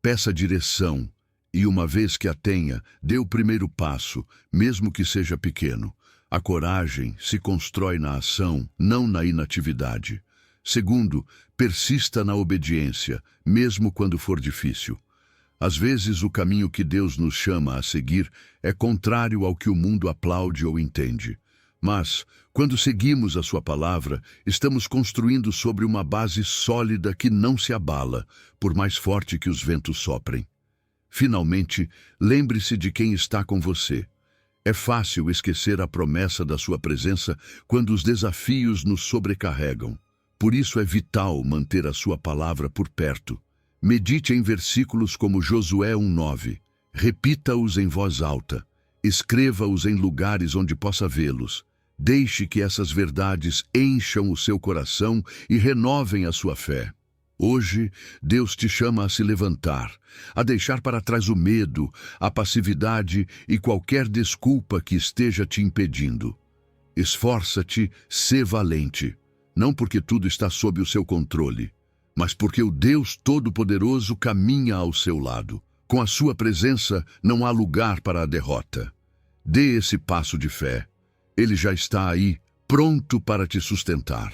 Peça direção e, uma vez que a tenha, dê o primeiro passo, mesmo que seja pequeno. A coragem se constrói na ação, não na inatividade. Segundo, persista na obediência, mesmo quando for difícil. Às vezes, o caminho que Deus nos chama a seguir é contrário ao que o mundo aplaude ou entende. Mas, quando seguimos a sua palavra, estamos construindo sobre uma base sólida que não se abala, por mais forte que os ventos soprem. Finalmente, lembre-se de quem está com você. É fácil esquecer a promessa da sua presença quando os desafios nos sobrecarregam. Por isso é vital manter a sua palavra por perto. Medite em versículos como Josué 1:9. Repita-os em voz alta. Escreva-os em lugares onde possa vê-los. Deixe que essas verdades encham o seu coração e renovem a sua fé. Hoje, Deus te chama a se levantar, a deixar para trás o medo, a passividade e qualquer desculpa que esteja te impedindo. Esforça-te, sê valente, não porque tudo está sob o seu controle, mas porque o Deus Todo-Poderoso caminha ao seu lado. Com a sua presença, não há lugar para a derrota. Dê esse passo de fé. Ele já está aí, pronto para te sustentar.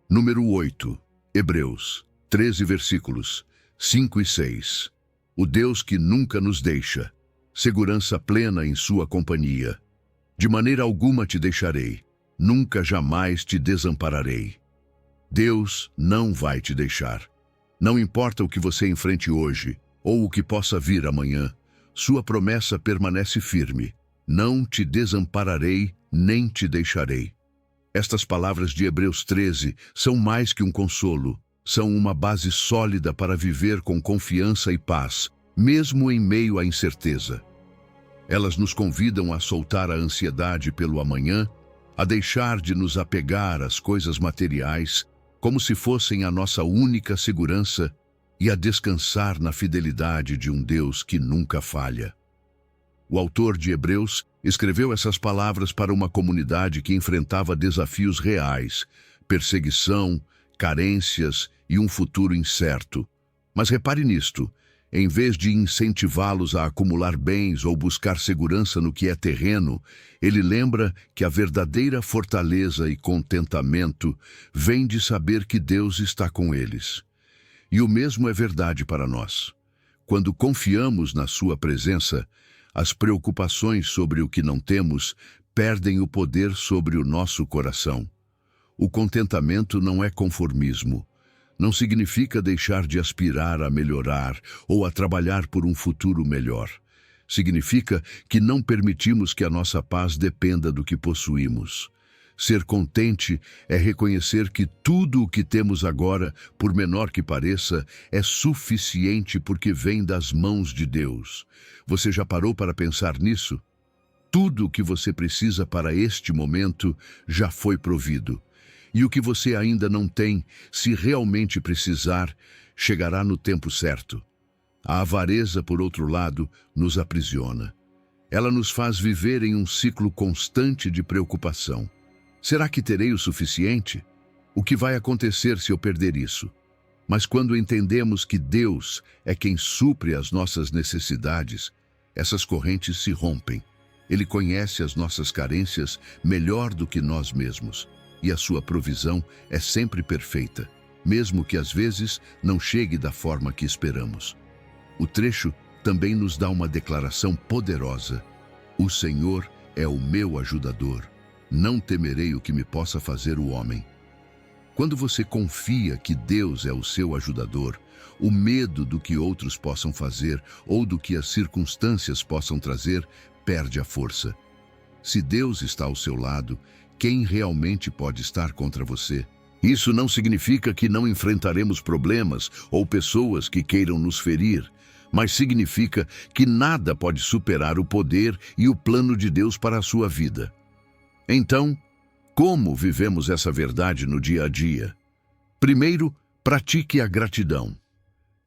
Número 8. Hebreus 13 versículos 5 e 6. O Deus que nunca nos deixa. segurança plena em sua companhia. De maneira alguma te deixarei, nunca jamais te desampararei. Deus não vai te deixar. Não importa o que você enfrente hoje, ou o que possa vir amanhã, sua promessa permanece firme. Não te desampararei, nem te deixarei. Estas palavras de Hebreus 13 são mais que um consolo, são uma base sólida para viver com confiança e paz, mesmo em meio à incerteza. Elas nos convidam a soltar a ansiedade pelo amanhã, a deixar de nos apegar às coisas materiais, como se fossem a nossa única segurança, e a descansar na fidelidade de um Deus que nunca falha. O autor de Hebreus escreveu essas palavras para uma comunidade que enfrentava desafios reais, perseguição, carências e um futuro incerto. Mas repare nisto, em vez de incentivá-los a acumular bens ou buscar segurança no que é terreno, ele lembra que a verdadeira fortaleza e contentamento vem de saber que Deus está com eles. E o mesmo é verdade para nós. Quando confiamos na sua presença, as preocupações sobre o que não temos perdem o poder sobre o nosso coração. O contentamento não é conformismo. Não significa deixar de aspirar a melhorar ou a trabalhar por um futuro melhor. Significa que não permitimos que a nossa paz dependa do que possuímos. Ser contente é reconhecer que tudo o que temos agora, por menor que pareça, é suficiente porque vem das mãos de Deus. Você já parou para pensar nisso? Tudo o que você precisa para este momento já foi provido. E o que você ainda não tem, se realmente precisar, chegará no tempo certo. A avareza, por outro lado, nos aprisiona. Ela nos faz viver em um ciclo constante de preocupação. Será que terei o suficiente? O que vai acontecer se eu perder isso? Mas quando entendemos que Deus é quem supre as nossas necessidades, essas correntes se rompem. Ele conhece as nossas carências melhor do que nós mesmos, e a sua provisão é sempre perfeita, mesmo que às vezes não chegue da forma que esperamos. O trecho também nos dá uma declaração poderosa. O Senhor é o meu ajudador. Não temerei o que me possa fazer o homem. Quando você confia que Deus é o seu ajudador, o medo do que outros possam fazer ou do que as circunstâncias possam trazer perde a força. Se Deus está ao seu lado, quem realmente pode estar contra você? Isso não significa que não enfrentaremos problemas ou pessoas que queiram nos ferir, mas significa que nada pode superar o poder e o plano de Deus para a sua vida. Então, como vivemos essa verdade no dia a dia? Primeiro, pratique a gratidão.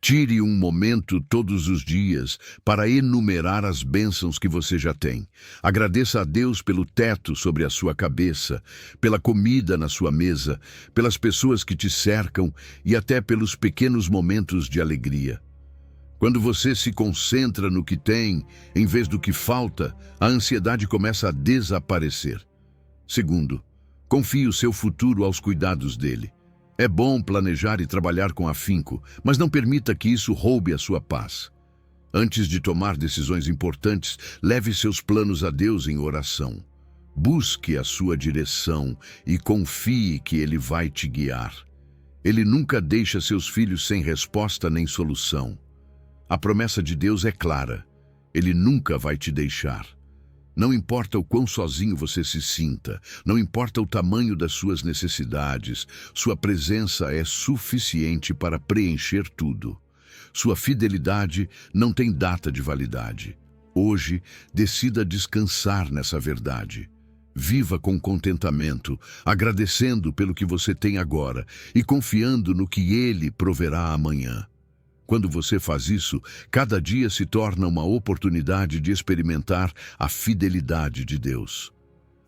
Tire um momento todos os dias para enumerar as bênçãos que você já tem. Agradeça a Deus pelo teto sobre a sua cabeça, pela comida na sua mesa, pelas pessoas que te cercam e até pelos pequenos momentos de alegria. Quando você se concentra no que tem, em vez do que falta, a ansiedade começa a desaparecer. Segundo, confie o seu futuro aos cuidados dele. É bom planejar e trabalhar com afinco, mas não permita que isso roube a sua paz. Antes de tomar decisões importantes, leve seus planos a Deus em oração. Busque a sua direção e confie que Ele vai te guiar. Ele nunca deixa seus filhos sem resposta nem solução. A promessa de Deus é clara. Ele nunca vai te deixar. Não importa o quão sozinho você se sinta, não importa o tamanho das suas necessidades, sua presença é suficiente para preencher tudo. Sua fidelidade não tem data de validade. Hoje, decida descansar nessa verdade. Viva com contentamento, agradecendo pelo que você tem agora e confiando no que Ele proverá amanhã. Quando você faz isso, cada dia se torna uma oportunidade de experimentar a fidelidade de Deus.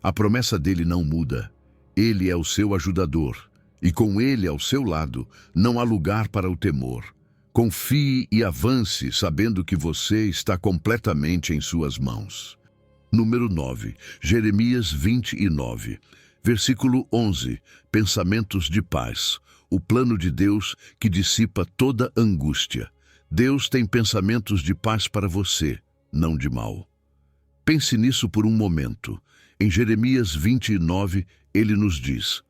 A promessa dele não muda. Ele é o seu ajudador, e com ele ao seu lado, não há lugar para o temor. Confie e avance, sabendo que você está completamente em suas mãos. Número 9, Jeremias 29, versículo 11, pensamentos de paz. O plano de Deus que dissipa toda angústia. Deus tem pensamentos de paz para você. não de mal. Pense nisso por um momento. Em Jeremias 29, ele nos diz: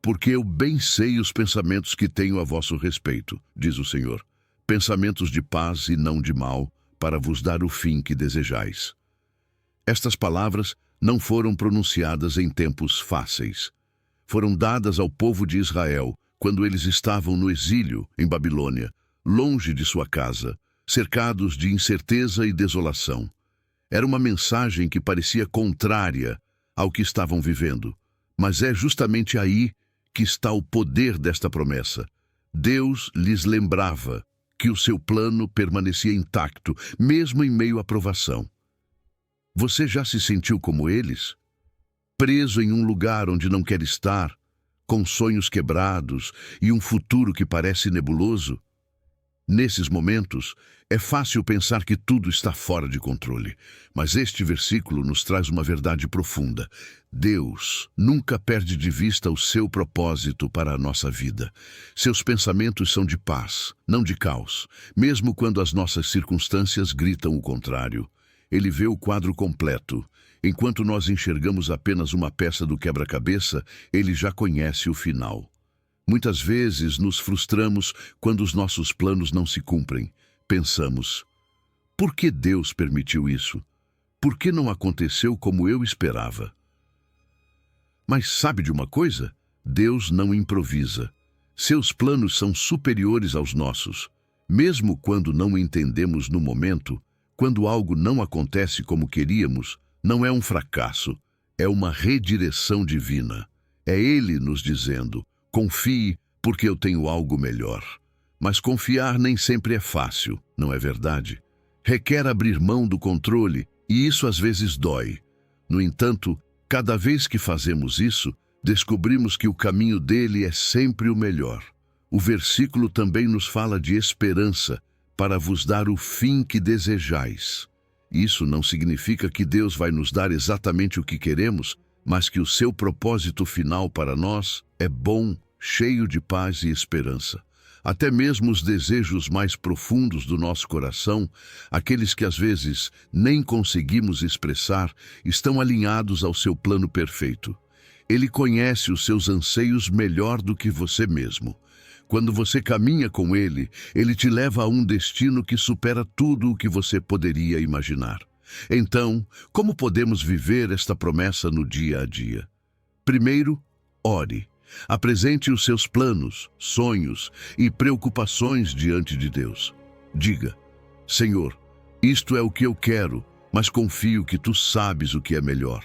porque eu bem sei os pensamentos que tenho a vosso respeito, diz o Senhor, pensamentos de paz e não de mal, para vos dar o fim que desejais. Estas palavras não foram pronunciadas em tempos fáceis. Foram dadas ao povo de Israel quando eles estavam no exílio em Babilônia, longe de sua casa, cercados de incerteza e desolação. Era uma mensagem que parecia contrária ao que estavam vivendo, mas é justamente aí que está o poder desta promessa. Deus lhes lembrava que o seu plano permanecia intacto, mesmo em meio à provação. Você já se sentiu como eles? Preso em um lugar onde não quer estar, com sonhos quebrados e um futuro que parece nebuloso? Nesses momentos, é fácil pensar que tudo está fora de controle, mas este versículo nos traz uma verdade profunda. Deus nunca perde de vista o seu propósito para a nossa vida. Seus pensamentos são de paz, não de caos, mesmo quando as nossas circunstâncias gritam o contrário. Ele vê o quadro completo. Enquanto nós enxergamos apenas uma peça do quebra-cabeça, ele já conhece o final. Muitas vezes nos frustramos quando os nossos planos não se cumprem. Pensamos: por que Deus permitiu isso? Por que não aconteceu como eu esperava? Mas sabe de uma coisa? Deus não improvisa. Seus planos são superiores aos nossos. Mesmo quando não entendemos no momento, quando algo não acontece como queríamos, não é um fracasso, é uma redireção divina. É Ele nos dizendo: confie, porque eu tenho algo melhor. Mas confiar nem sempre é fácil, não é verdade? Requer abrir mão do controle, e isso às vezes dói. No entanto, cada vez que fazemos isso, descobrimos que o caminho dele é sempre o melhor. O versículo também nos fala de esperança, para vos dar o fim que desejais. Isso não significa que Deus vai nos dar exatamente o que queremos, mas que o seu propósito final para nós é bom, cheio de paz e esperança. Até mesmo os desejos mais profundos do nosso coração, aqueles que às vezes nem conseguimos expressar, estão alinhados ao seu plano perfeito. Ele conhece os seus anseios melhor do que você mesmo. Quando você caminha com Ele, Ele te leva a um destino que supera tudo o que você poderia imaginar. Então, como podemos viver esta promessa no dia a dia? Primeiro, ore. Apresente os seus planos, sonhos e preocupações diante de Deus. Diga: Senhor, isto é o que eu quero, mas confio que Tu sabes o que é melhor.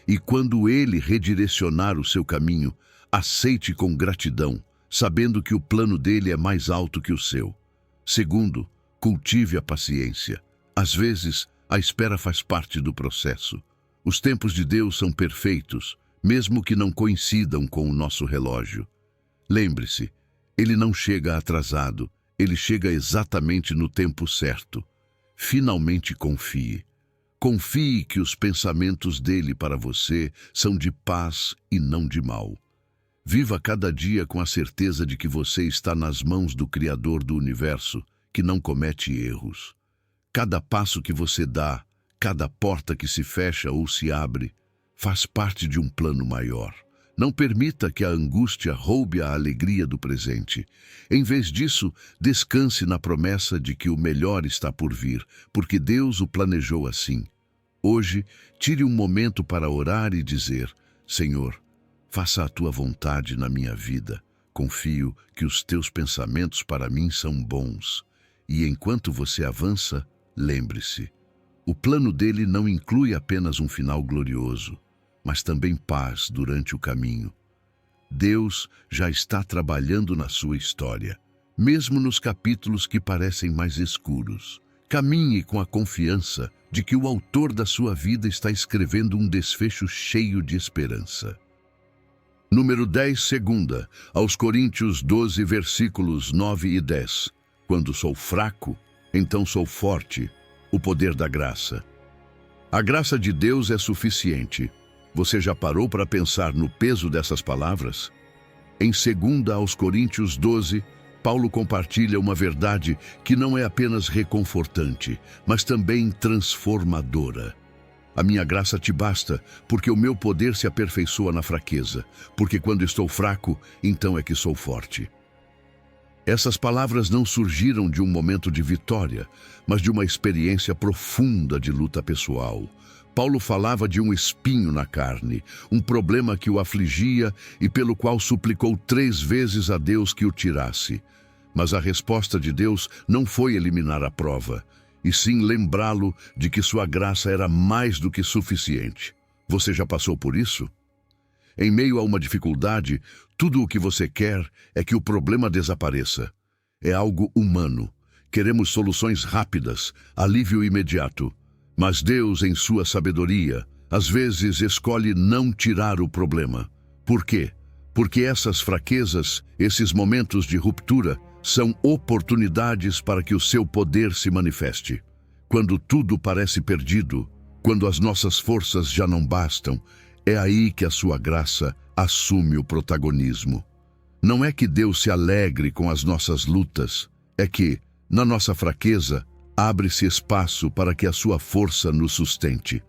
E quando Ele redirecionar o seu caminho, aceite com gratidão, sabendo que o plano dele é mais alto que o seu. Segundo, cultive a paciência. Às vezes, a espera faz parte do processo. Os tempos de Deus são perfeitos, mesmo que não coincidam com o nosso relógio. Lembre-se, Ele não chega atrasado, Ele chega exatamente no tempo certo. Finalmente confie. Confie que os pensamentos dele para você são de paz e não de mal. Viva cada dia com a certeza de que você está nas mãos do Criador do Universo, que não comete erros. Cada passo que você dá, cada porta que se fecha ou se abre, faz parte de um plano maior. Não permita que a angústia roube a alegria do presente. Em vez disso, descanse na promessa de que o melhor está por vir, porque Deus o planejou assim. Hoje, tire um momento para orar e dizer: Senhor, faça a Tua vontade na minha vida. Confio que os Teus pensamentos para mim são bons. E enquanto você avança, lembre-se, o plano dele não inclui apenas um final glorioso, mas também paz durante o caminho. Deus já está trabalhando na sua história, mesmo nos capítulos que parecem mais escuros. Caminhe com a confiança de que o autor da sua vida está escrevendo um desfecho cheio de esperança. Número 10, segunda, aos Coríntios 12, versículos 9 e 10. Quando sou fraco, então sou forte, o poder da graça. A graça de Deus é suficiente. Você já parou para pensar no peso dessas palavras? Em 2 aos Coríntios 12, Paulo compartilha uma verdade que não é apenas reconfortante, mas também transformadora. A minha graça te basta, porque o meu poder se aperfeiçoa na fraqueza, porque quando estou fraco, então é que sou forte. Essas palavras não surgiram de um momento de vitória, mas de uma experiência profunda de luta pessoal. Paulo falava de um espinho na carne, um problema que o afligia e pelo qual suplicou 3 vezes a Deus que o tirasse. Mas a resposta de Deus não foi eliminar a prova, e sim lembrá-lo de que sua graça era mais do que suficiente. Você já passou por isso? Em meio a uma dificuldade, tudo o que você quer é que o problema desapareça. É algo humano. Queremos soluções rápidas, alívio imediato. Mas Deus, em sua sabedoria, às vezes escolhe não tirar o problema. Por quê? Porque essas fraquezas, esses momentos de ruptura, são oportunidades para que o seu poder se manifeste. Quando tudo parece perdido, quando as nossas forças já não bastam, é aí que a sua graça assume o protagonismo. Não é que Deus se alegre com as nossas lutas, é que, na nossa fraqueza, abre-se espaço para que a sua força nos sustente.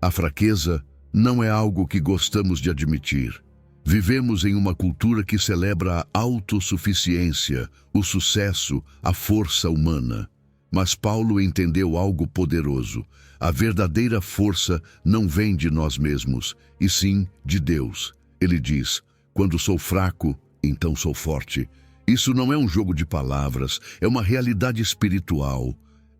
A fraqueza não é algo que gostamos de admitir. Vivemos em uma cultura que celebra a autossuficiência, o sucesso, a força humana. Mas Paulo entendeu algo poderoso. A verdadeira força não vem de nós mesmos, e sim de Deus. Ele diz: quando sou fraco, então sou forte. Isso não é um jogo de palavras, é uma realidade espiritual.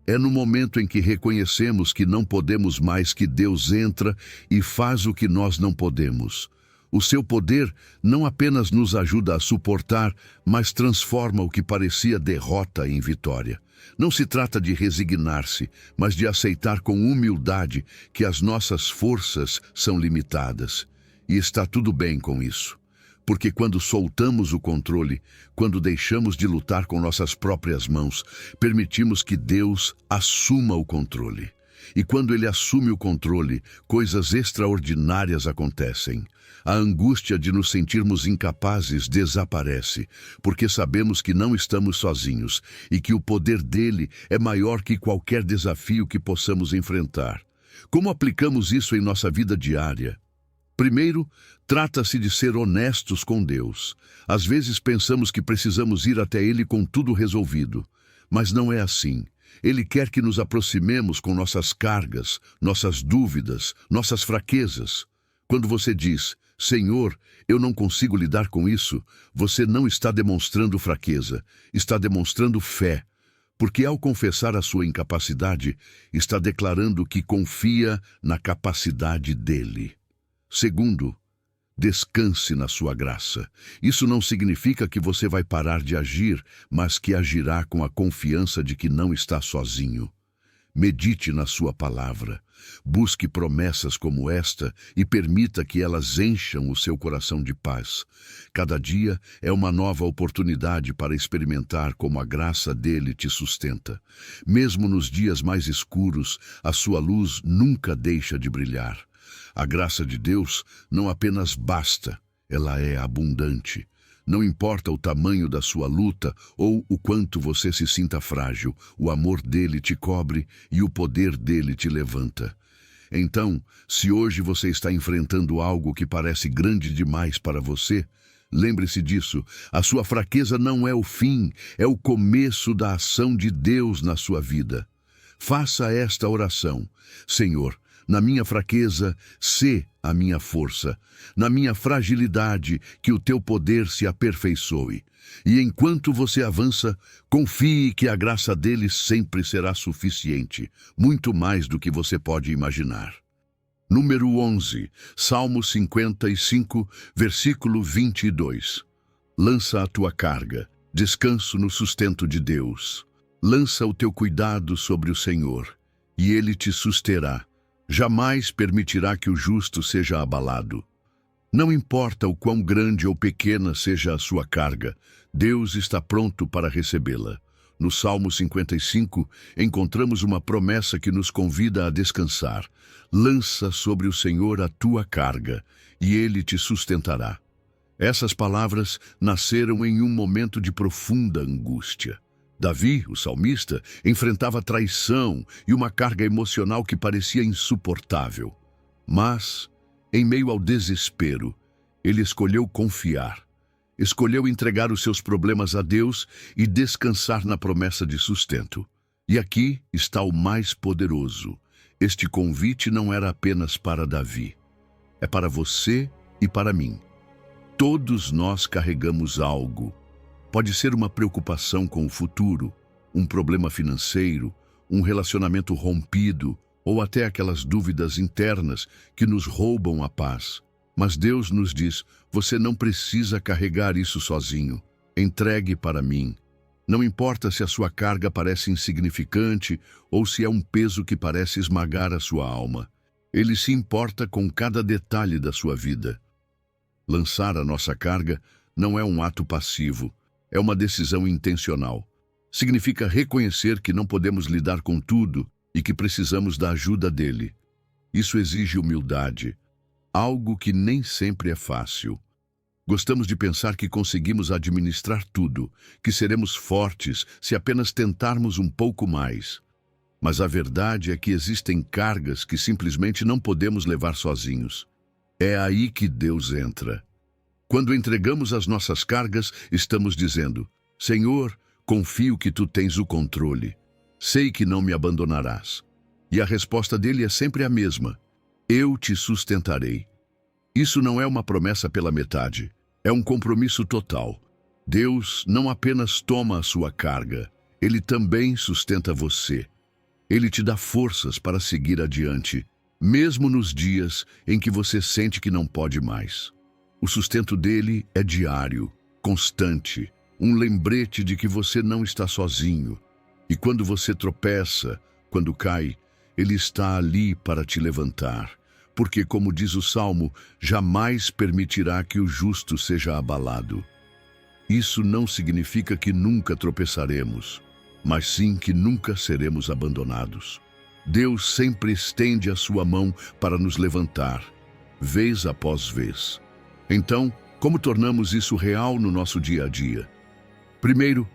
É no momento em que reconhecemos que não podemos mais que Deus entra e faz o que nós não podemos. O seu poder não apenas nos ajuda a suportar, mas transforma o que parecia derrota em vitória. Não se trata de resignar-se, mas de aceitar com humildade que as nossas forças são limitadas. E está tudo bem com isso. Porque quando soltamos o controle, quando deixamos de lutar com nossas próprias mãos, permitimos que Deus assuma o controle. E quando Ele assume o controle, coisas extraordinárias acontecem. A angústia de nos sentirmos incapazes desaparece, porque sabemos que não estamos sozinhos e que o poder dele é maior que qualquer desafio que possamos enfrentar. Como aplicamos isso em nossa vida diária? Primeiro, trata-se de ser honestos com Deus. Às vezes pensamos que precisamos ir até Ele com tudo resolvido, mas não é assim. Ele quer que nos aproximemos com nossas cargas, nossas dúvidas, nossas fraquezas. Quando você diz: Senhor, eu não consigo lidar com isso, você não está demonstrando fraqueza, está demonstrando fé. Porque ao confessar a sua incapacidade, está declarando que confia na capacidade dele. Segundo, descanse na sua graça. Isso não significa que você vai parar de agir, mas que agirá com a confiança de que não está sozinho. Medite na sua palavra. Busque promessas como esta e permita que elas encham o seu coração de paz. Cada dia é uma nova oportunidade para experimentar como a graça dele te sustenta. Mesmo nos dias mais escuros, a sua luz nunca deixa de brilhar. A graça de Deus não apenas basta, ela é abundante. Não importa o tamanho da sua luta ou o quanto você se sinta frágil, o amor dele te cobre e o poder dele te levanta. Então, se hoje você está enfrentando algo que parece grande demais para você, lembre-se disso, a sua fraqueza não é o fim, é o começo da ação de Deus na sua vida. Faça esta oração: Senhor, na minha fraqueza, sê a minha força. Na minha fragilidade, que o teu poder se aperfeiçoe. E enquanto você avança, confie que a graça dele sempre será suficiente, muito mais do que você pode imaginar. Número 11, Salmo 55, versículo 22. Lança a tua carga, descanso no sustento de Deus. Lança o teu cuidado sobre o Senhor, e ele te susterá. Jamais permitirá que o justo seja abalado. Não importa o quão grande ou pequena seja a sua carga, Deus está pronto para recebê-la. No Salmo 55, encontramos uma promessa que nos convida a descansar. Lança sobre o Senhor a tua carga, e Ele te sustentará. Essas palavras nasceram em um momento de profunda angústia. Davi, o salmista, enfrentava traição e uma carga emocional que parecia insuportável. Mas, em meio ao desespero, ele escolheu confiar. Escolheu entregar os seus problemas a Deus e descansar na promessa de sustento. E aqui está o mais poderoso. Este convite não era apenas para Davi. É para você e para mim. Todos nós carregamos algo. Pode ser uma preocupação com o futuro, um problema financeiro, um relacionamento rompido ou até aquelas dúvidas internas que nos roubam a paz. Mas Deus nos diz, você não precisa carregar isso sozinho. Entregue para mim. Não importa se a sua carga parece insignificante ou se é um peso que parece esmagar a sua alma. Ele se importa com cada detalhe da sua vida. Lançar a nossa carga não é um ato passivo, é uma decisão intencional. Significa reconhecer que não podemos lidar com tudo e que precisamos da ajuda dele. Isso exige humildade, algo que nem sempre é fácil. Gostamos de pensar que conseguimos administrar tudo, que seremos fortes se apenas tentarmos um pouco mais. Mas a verdade é que existem cargas que simplesmente não podemos levar sozinhos. É aí que Deus entra. Quando entregamos as nossas cargas, estamos dizendo, Senhor, confio que Tu tens o controle. Sei que não me abandonarás. E a resposta dele é sempre a mesma. Eu te sustentarei. Isso não é uma promessa pela metade. É um compromisso total. Deus não apenas toma a sua carga, Ele também sustenta você. Ele te dá forças para seguir adiante, mesmo nos dias em que você sente que não pode mais. O sustento dele é diário, constante, um lembrete de que você não está sozinho. E quando você tropeça, quando cai, ele está ali para te levantar. Porque, como diz o Salmo, jamais permitirá que o justo seja abalado. Isso não significa que nunca tropeçaremos, mas sim que nunca seremos abandonados. Deus sempre estende a sua mão para nos levantar, vez após vez. Então, como tornamos isso real no nosso dia a dia? Primeiro,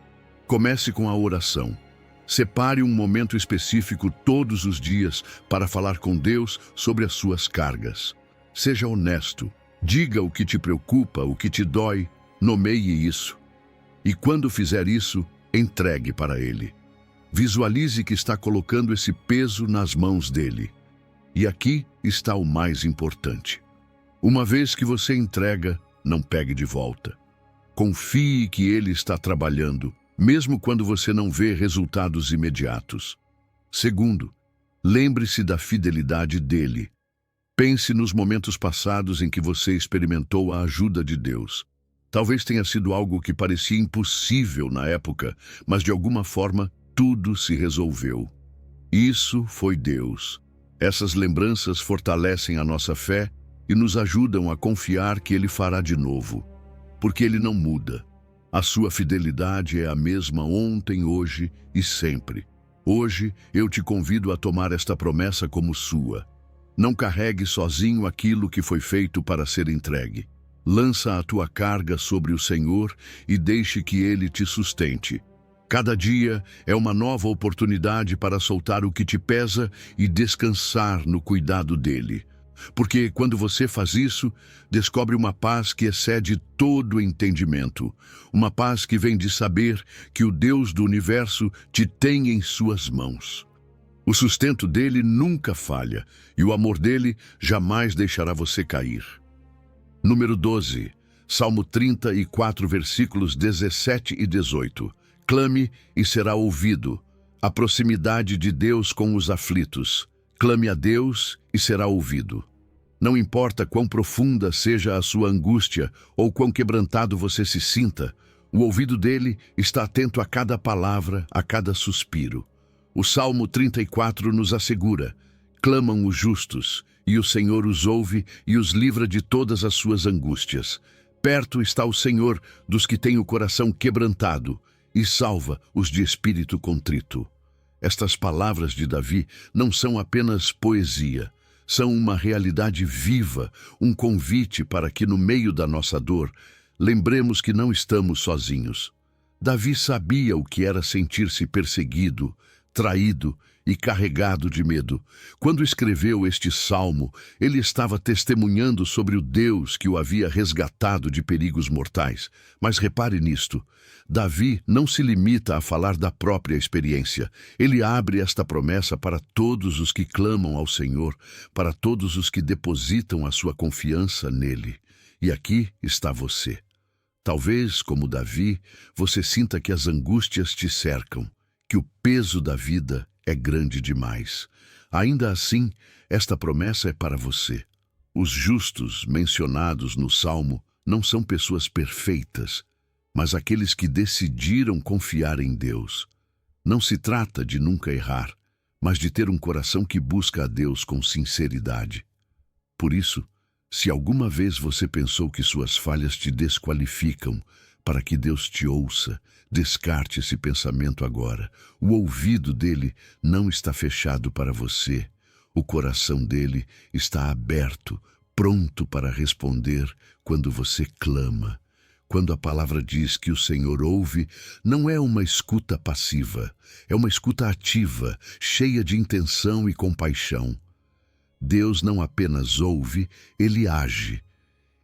comece com a oração. Separe um momento específico todos os dias para falar com Deus sobre as suas cargas. Seja honesto. Diga o que te preocupa, o que te dói. Nomeie isso. E quando fizer isso, entregue para Ele. Visualize que está colocando esse peso nas mãos dele. E aqui está o mais importante. Uma vez que você entrega, não pegue de volta. Confie que Ele está trabalhando, mesmo quando você não vê resultados imediatos. Segundo, lembre-se da fidelidade dele. Pense nos momentos passados em que você experimentou a ajuda de Deus. Talvez tenha sido algo que parecia impossível na época, mas de alguma forma tudo se resolveu. Isso foi Deus. Essas lembranças fortalecem a nossa fé e nos ajudam a confiar que Ele fará de novo, porque Ele não muda. A sua fidelidade é a mesma ontem, hoje e sempre. Hoje, eu te convido a tomar esta promessa como sua. Não carregue sozinho aquilo que foi feito para ser entregue. Lança a tua carga sobre o Senhor e deixe que Ele te sustente. Cada dia é uma nova oportunidade para soltar o que te pesa e descansar no cuidado dEle. Porque quando você faz isso, descobre uma paz que excede todo entendimento. Uma paz que vem de saber que o Deus do universo te tem em suas mãos. O sustento dele nunca falha e o amor dele jamais deixará você cair. Número 12, Salmo 34, versículos 17 e 18. Clame e será ouvido. A proximidade de Deus com os aflitos. Clame a Deus e será ouvido. Não importa quão profunda seja a sua angústia ou quão quebrantado você se sinta, o ouvido dele está atento a cada palavra, a cada suspiro. O Salmo 34 nos assegura: clamam os justos, e o Senhor os ouve e os livra de todas as suas angústias. Perto está o Senhor dos que têm o coração quebrantado e salva os de espírito contrito. Estas palavras de Davi não são apenas poesia, São uma realidade viva, um convite para que no meio da nossa dor, lembremos que não estamos sozinhos. Davi sabia o que era sentir-se perseguido, traído e carregado de medo. Quando escreveu este salmo, ele estava testemunhando sobre o Deus que o havia resgatado de perigos mortais. Mas repare nisto, Davi não se limita a falar da própria experiência. Ele abre esta promessa para todos os que clamam ao Senhor, para todos os que depositam a sua confiança nele. E aqui está você. Talvez, como Davi, você sinta que as angústias te cercam, que o peso da vida é grande demais. Ainda assim, esta promessa é para você. Os justos mencionados no Salmo não são pessoas perfeitas, mas aqueles que decidiram confiar em Deus. Não se trata de nunca errar, mas de ter um coração que busca a Deus com sinceridade. Por isso, se alguma vez você pensou que suas falhas te desqualificam para que Deus te ouça, descarte esse pensamento agora. O ouvido dele não está fechado para você. O coração dele está aberto, pronto para responder quando você clama. Quando a palavra diz que o Senhor ouve, não é uma escuta passiva, é uma escuta ativa, cheia de intenção e compaixão. Deus não apenas ouve, ele age.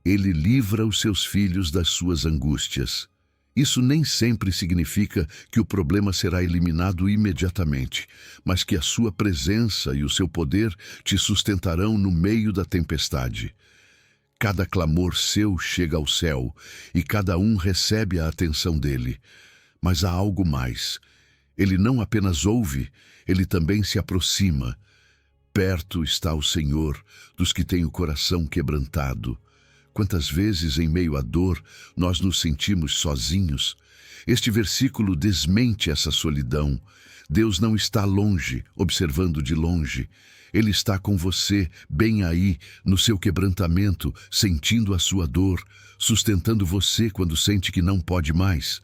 Ele livra os seus filhos das suas angústias. Isso nem sempre significa que o problema será eliminado imediatamente, mas que a sua presença e o seu poder te sustentarão no meio da tempestade. Cada clamor seu chega ao céu e cada um recebe a atenção dele. Mas há algo mais. Ele não apenas ouve, ele também se aproxima. Perto está o Senhor dos que têm o coração quebrantado. Quantas vezes, em meio à dor, nós nos sentimos sozinhos? Este versículo desmente essa solidão. Deus não está longe, observando de longe. Ele está com você, bem aí, no seu quebrantamento, sentindo a sua dor, sustentando você quando sente que não pode mais.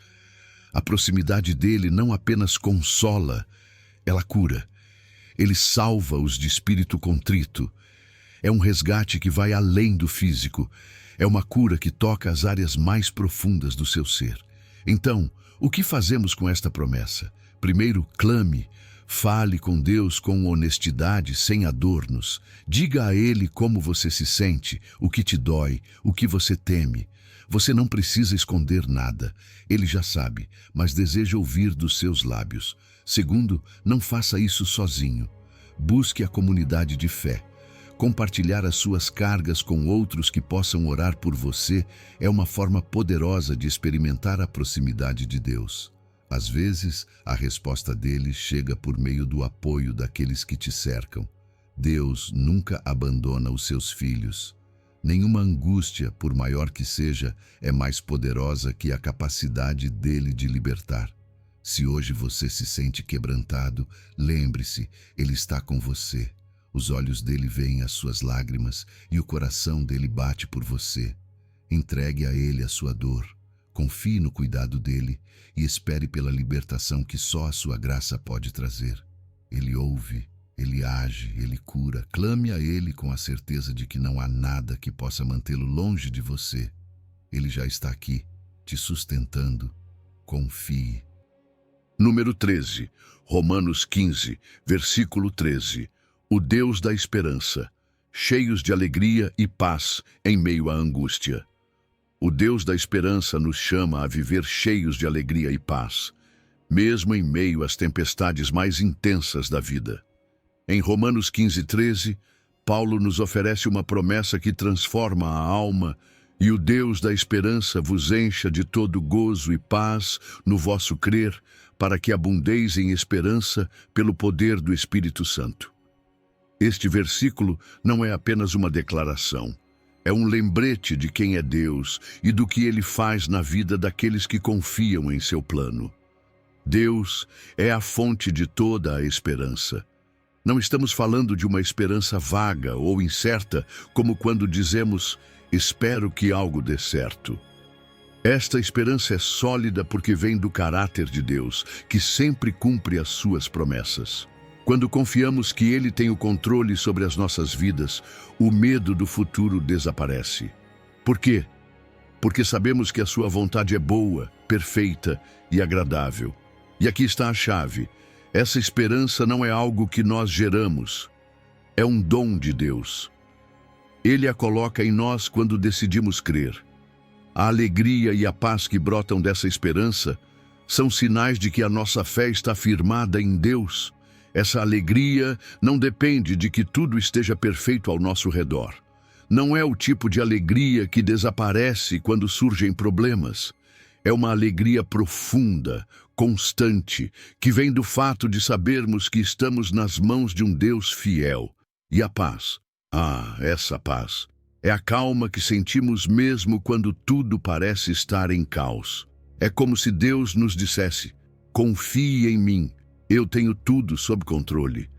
A proximidade dele não apenas consola, ela cura. Ele salva os de espírito contrito. É um resgate que vai além do físico. É uma cura que toca as áreas mais profundas do seu ser. Então, o que fazemos com esta promessa? Primeiro, clame. Fale com Deus com honestidade, sem adornos. Diga a Ele como você se sente, o que te dói, o que você teme. Você não precisa esconder nada. Ele já sabe, mas deseja ouvir dos seus lábios. Segundo, não faça isso sozinho. Busque a comunidade de fé. Compartilhar as suas cargas com outros que possam orar por você é uma forma poderosa de experimentar a proximidade de Deus. Às vezes, a resposta dele chega por meio do apoio daqueles que te cercam. Deus nunca abandona os seus filhos. Nenhuma angústia, por maior que seja, é mais poderosa que a capacidade dele de libertar. Se hoje você se sente quebrantado, lembre-se, ele está com você. Os olhos dele veem as suas lágrimas e o coração dele bate por você. Entregue a ele a sua dor. Confie no cuidado dele e espere pela libertação que só a sua graça pode trazer. Ele ouve, ele age, ele cura. Clame a ele com a certeza de que não há nada que possa mantê-lo longe de você. Ele já está aqui, te sustentando. Confie. Número 13, Romanos 15, versículo 13. O Deus da esperança, cheios de alegria e paz em meio à angústia. O Deus da esperança nos chama a viver cheios de alegria e paz, mesmo em meio às tempestades mais intensas da vida. Em Romanos 15, 13, Paulo nos oferece uma promessa que transforma a alma, e o Deus da esperança vos encha de todo gozo e paz no vosso crer, para que abundeis em esperança pelo poder do Espírito Santo. Este versículo não é apenas uma declaração, é um lembrete de quem é Deus e do que Ele faz na vida daqueles que confiam em seu plano. Deus é a fonte de toda a esperança. Não estamos falando de uma esperança vaga ou incerta, como quando dizemos, espero que algo dê certo. Esta esperança é sólida porque vem do caráter de Deus, que sempre cumpre as suas promessas. Quando confiamos que Ele tem o controle sobre as nossas vidas, o medo do futuro desaparece. Por quê? Porque sabemos que a sua vontade é boa, perfeita e agradável. E aqui está a chave. Essa esperança não é algo que nós geramos. É um dom de Deus. Ele a coloca em nós quando decidimos crer. A alegria e a paz que brotam dessa esperança são sinais de que a nossa fé está firmada em Deus. Essa alegria não depende de que tudo esteja perfeito ao nosso redor. Não é o tipo de alegria que desaparece quando surgem problemas. É uma alegria profunda, constante, que vem do fato de sabermos que estamos nas mãos de um Deus fiel. E a paz? Essa paz é a calma que sentimos mesmo quando tudo parece estar em caos. É como se Deus nos dissesse: confie em mim, eu tenho tudo sob controle.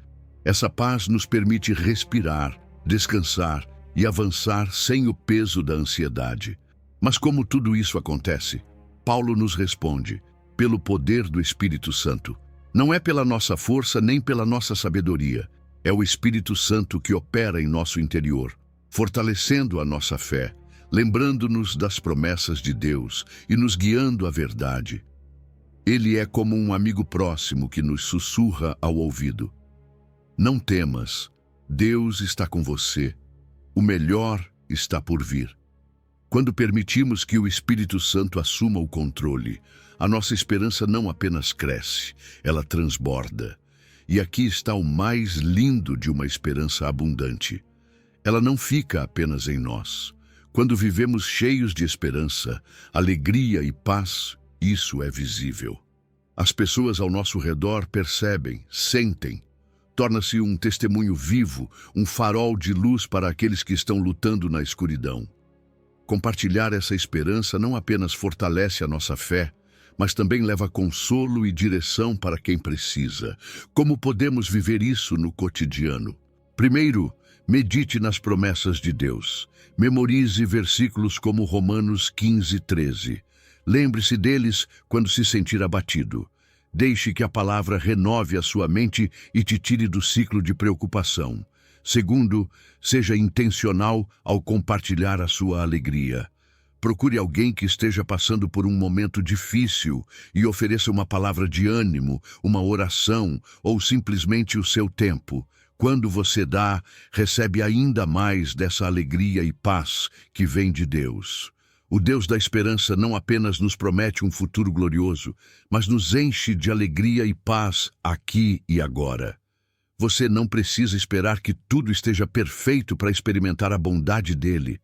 Essa paz nos permite respirar, descansar e avançar sem o peso da ansiedade. Mas como tudo isso acontece? Paulo nos responde: pelo poder do Espírito Santo. Não é pela nossa força nem pela nossa sabedoria. É o Espírito Santo que opera em nosso interior, fortalecendo a nossa fé, lembrando-nos das promessas de Deus e nos guiando à verdade. Ele é como um amigo próximo que nos sussurra ao ouvido: não temas, Deus está com você. O melhor está por vir. Quando permitimos que o Espírito Santo assuma o controle, a nossa esperança não apenas cresce, ela transborda. E aqui está o mais lindo de uma esperança abundante. Ela não fica apenas em nós. Quando vivemos cheios de esperança, alegria e paz, isso é visível. As pessoas ao nosso redor percebem, sentem. Torna-se um testemunho vivo, um farol de luz para aqueles que estão lutando na escuridão. Compartilhar essa esperança não apenas fortalece a nossa fé, mas também leva consolo e direção para quem precisa. Como podemos viver isso no cotidiano? Primeiro, medite nas promessas de Deus. Memorize versículos como Romanos 15:13. Lembre-se deles quando se sentir abatido. Deixe que a palavra renove a sua mente e te tire do ciclo de preocupação. Segundo, seja intencional ao compartilhar a sua alegria. Procure alguém que esteja passando por um momento difícil e ofereça uma palavra de ânimo, uma oração ou simplesmente o seu tempo. Quando você dá, recebe ainda mais dessa alegria e paz que vem de Deus. O Deus da esperança não apenas nos promete um futuro glorioso, mas nos enche de alegria e paz aqui e agora. Você não precisa esperar que tudo esteja perfeito para experimentar a bondade dele.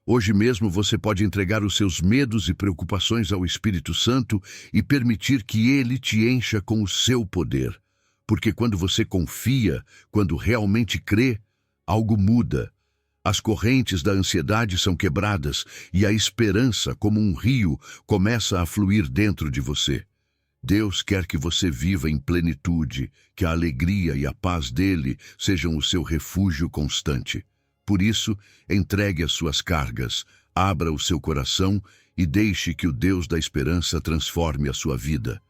Hoje mesmo você pode entregar os seus medos e preocupações ao Espírito Santo e permitir que ele te encha com o seu poder. Porque quando você confia, quando realmente crê, algo muda. As correntes da ansiedade são quebradas e a esperança, como um rio, começa a fluir dentro de você. Deus quer que você viva em plenitude, que a alegria e a paz dele sejam o seu refúgio constante. Por isso, entregue as suas cargas, abra o seu coração e deixe que o Deus da esperança transforme a sua vida.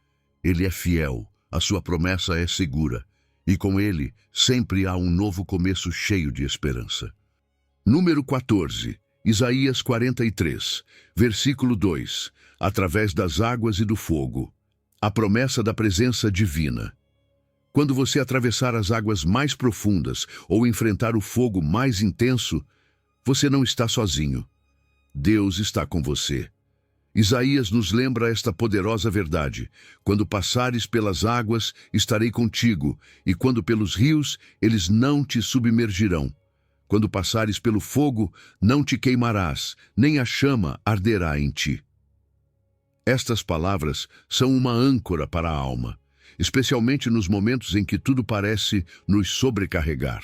Ele é fiel, a sua promessa é segura, e com ele sempre há um novo começo cheio de esperança. Número 14, Isaías 43, versículo 2, através das águas e do fogo, a promessa da presença divina. Quando você atravessar as águas mais profundas ou enfrentar o fogo mais intenso, você não está sozinho. Deus está com você. Isaías nos lembra esta poderosa verdade: quando passares pelas águas, estarei contigo, e quando pelos rios, eles não te submergirão. Quando passares pelo fogo, não te queimarás, nem a chama arderá em ti. Estas palavras são uma âncora para a alma, especialmente nos momentos em que tudo parece nos sobrecarregar.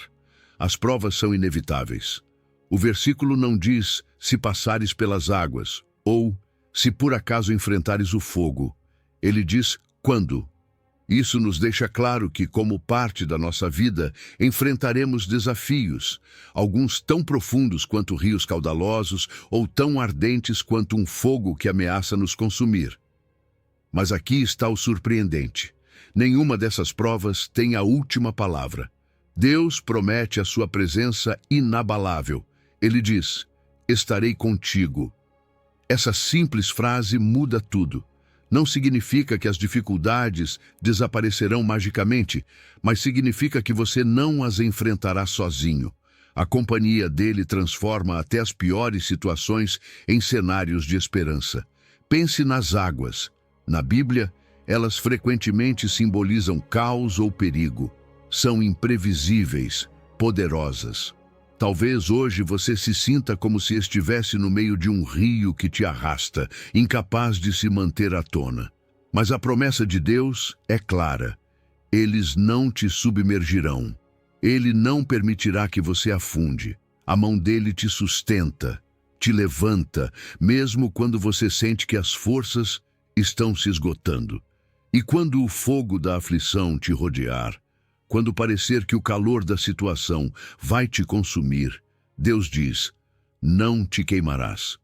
As provas são inevitáveis. O versículo não diz se passares pelas águas ou se por acaso enfrentares o fogo. Ele diz quando. Isso nos deixa claro que, como parte da nossa vida, enfrentaremos desafios, alguns tão profundos quanto rios caudalosos ou tão ardentes quanto um fogo que ameaça nos consumir. Mas aqui está o surpreendente. Nenhuma dessas provas tem a última palavra. Deus promete a sua presença inabalável. Ele diz: estarei contigo. Essa simples frase muda tudo. Não significa que as dificuldades desaparecerão magicamente, mas significa que você não as enfrentará sozinho. A companhia dele transforma até as piores situações em cenários de esperança. Pense nas águas. Na Bíblia, elas frequentemente simbolizam caos ou perigo. São imprevisíveis, poderosas. Talvez hoje você se sinta como se estivesse no meio de um rio que te arrasta, incapaz de se manter à tona. Mas a promessa de Deus é clara. Eles não te submergirão. Ele não permitirá que você afunde. A mão dele te sustenta, te levanta, mesmo quando você sente que as forças estão se esgotando. E quando o fogo da aflição te rodear, quando parecer que o calor da situação vai te consumir, Deus diz: não te queimarás.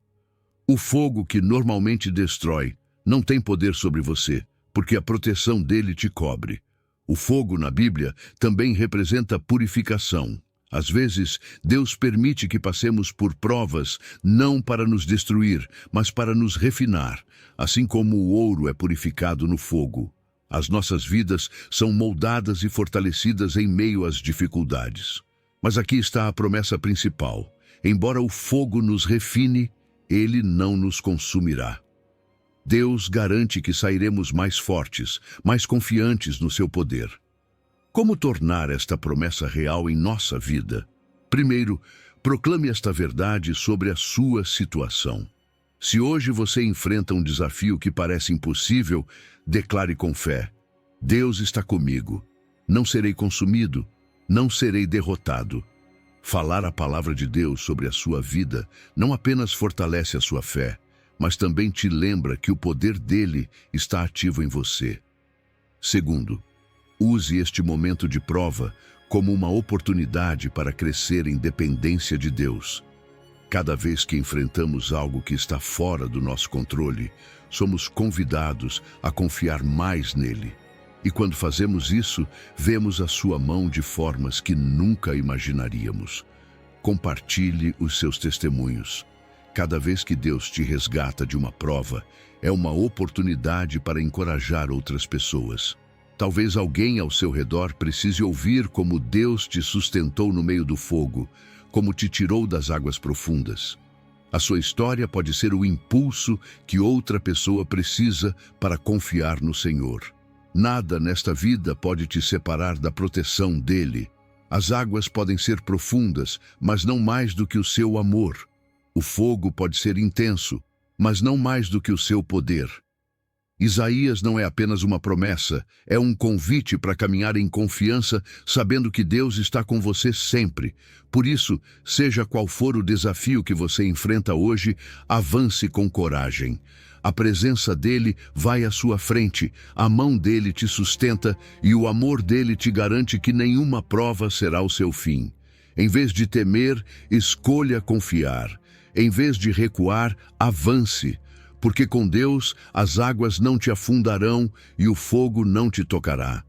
O fogo que normalmente destrói não tem poder sobre você, porque a proteção dele te cobre. O fogo na Bíblia também representa purificação. Às vezes, Deus permite que passemos por provas não para nos destruir, mas para nos refinar, assim como o ouro é purificado no fogo. As nossas vidas são moldadas e fortalecidas em meio às dificuldades. Mas aqui está a promessa principal. Embora o fogo nos refine, ele não nos consumirá. Deus garante que sairemos mais fortes, mais confiantes no seu poder. Como tornar esta promessa real em nossa vida? Primeiro, proclame esta verdade sobre a sua situação. Se hoje você enfrenta um desafio que parece impossível, declare com fé: Deus está comigo. Não serei consumido, não serei derrotado. Falar a palavra de Deus sobre a sua vida não apenas fortalece a sua fé, mas também te lembra que o poder dele está ativo em você. Segundo, use este momento de prova como uma oportunidade para crescer em dependência de Deus. Cada vez que enfrentamos algo que está fora do nosso controle, somos convidados a confiar mais nele. E quando fazemos isso, vemos a sua mão de formas que nunca imaginaríamos. Compartilhe os seus testemunhos. Cada vez que Deus te resgata de uma prova, é uma oportunidade para encorajar outras pessoas. Talvez alguém ao seu redor precise ouvir como Deus te sustentou no meio do fogo, como te tirou das águas profundas. A sua história pode ser o impulso que outra pessoa precisa para confiar no Senhor. Nada nesta vida pode te separar da proteção dele. As águas podem ser profundas, mas não mais do que o seu amor. O fogo pode ser intenso, mas não mais do que o seu poder. Isaías não é apenas uma promessa, é um convite para caminhar em confiança, sabendo que Deus está com você sempre. Por isso, seja qual for o desafio que você enfrenta hoje, avance com coragem. A presença dele vai à sua frente, a mão dele te sustenta e o amor dele te garante que nenhuma prova será o seu fim. Em vez de temer, escolha confiar. Em vez de recuar, avance. Porque com Deus as águas não te afundarão e o fogo não te tocará.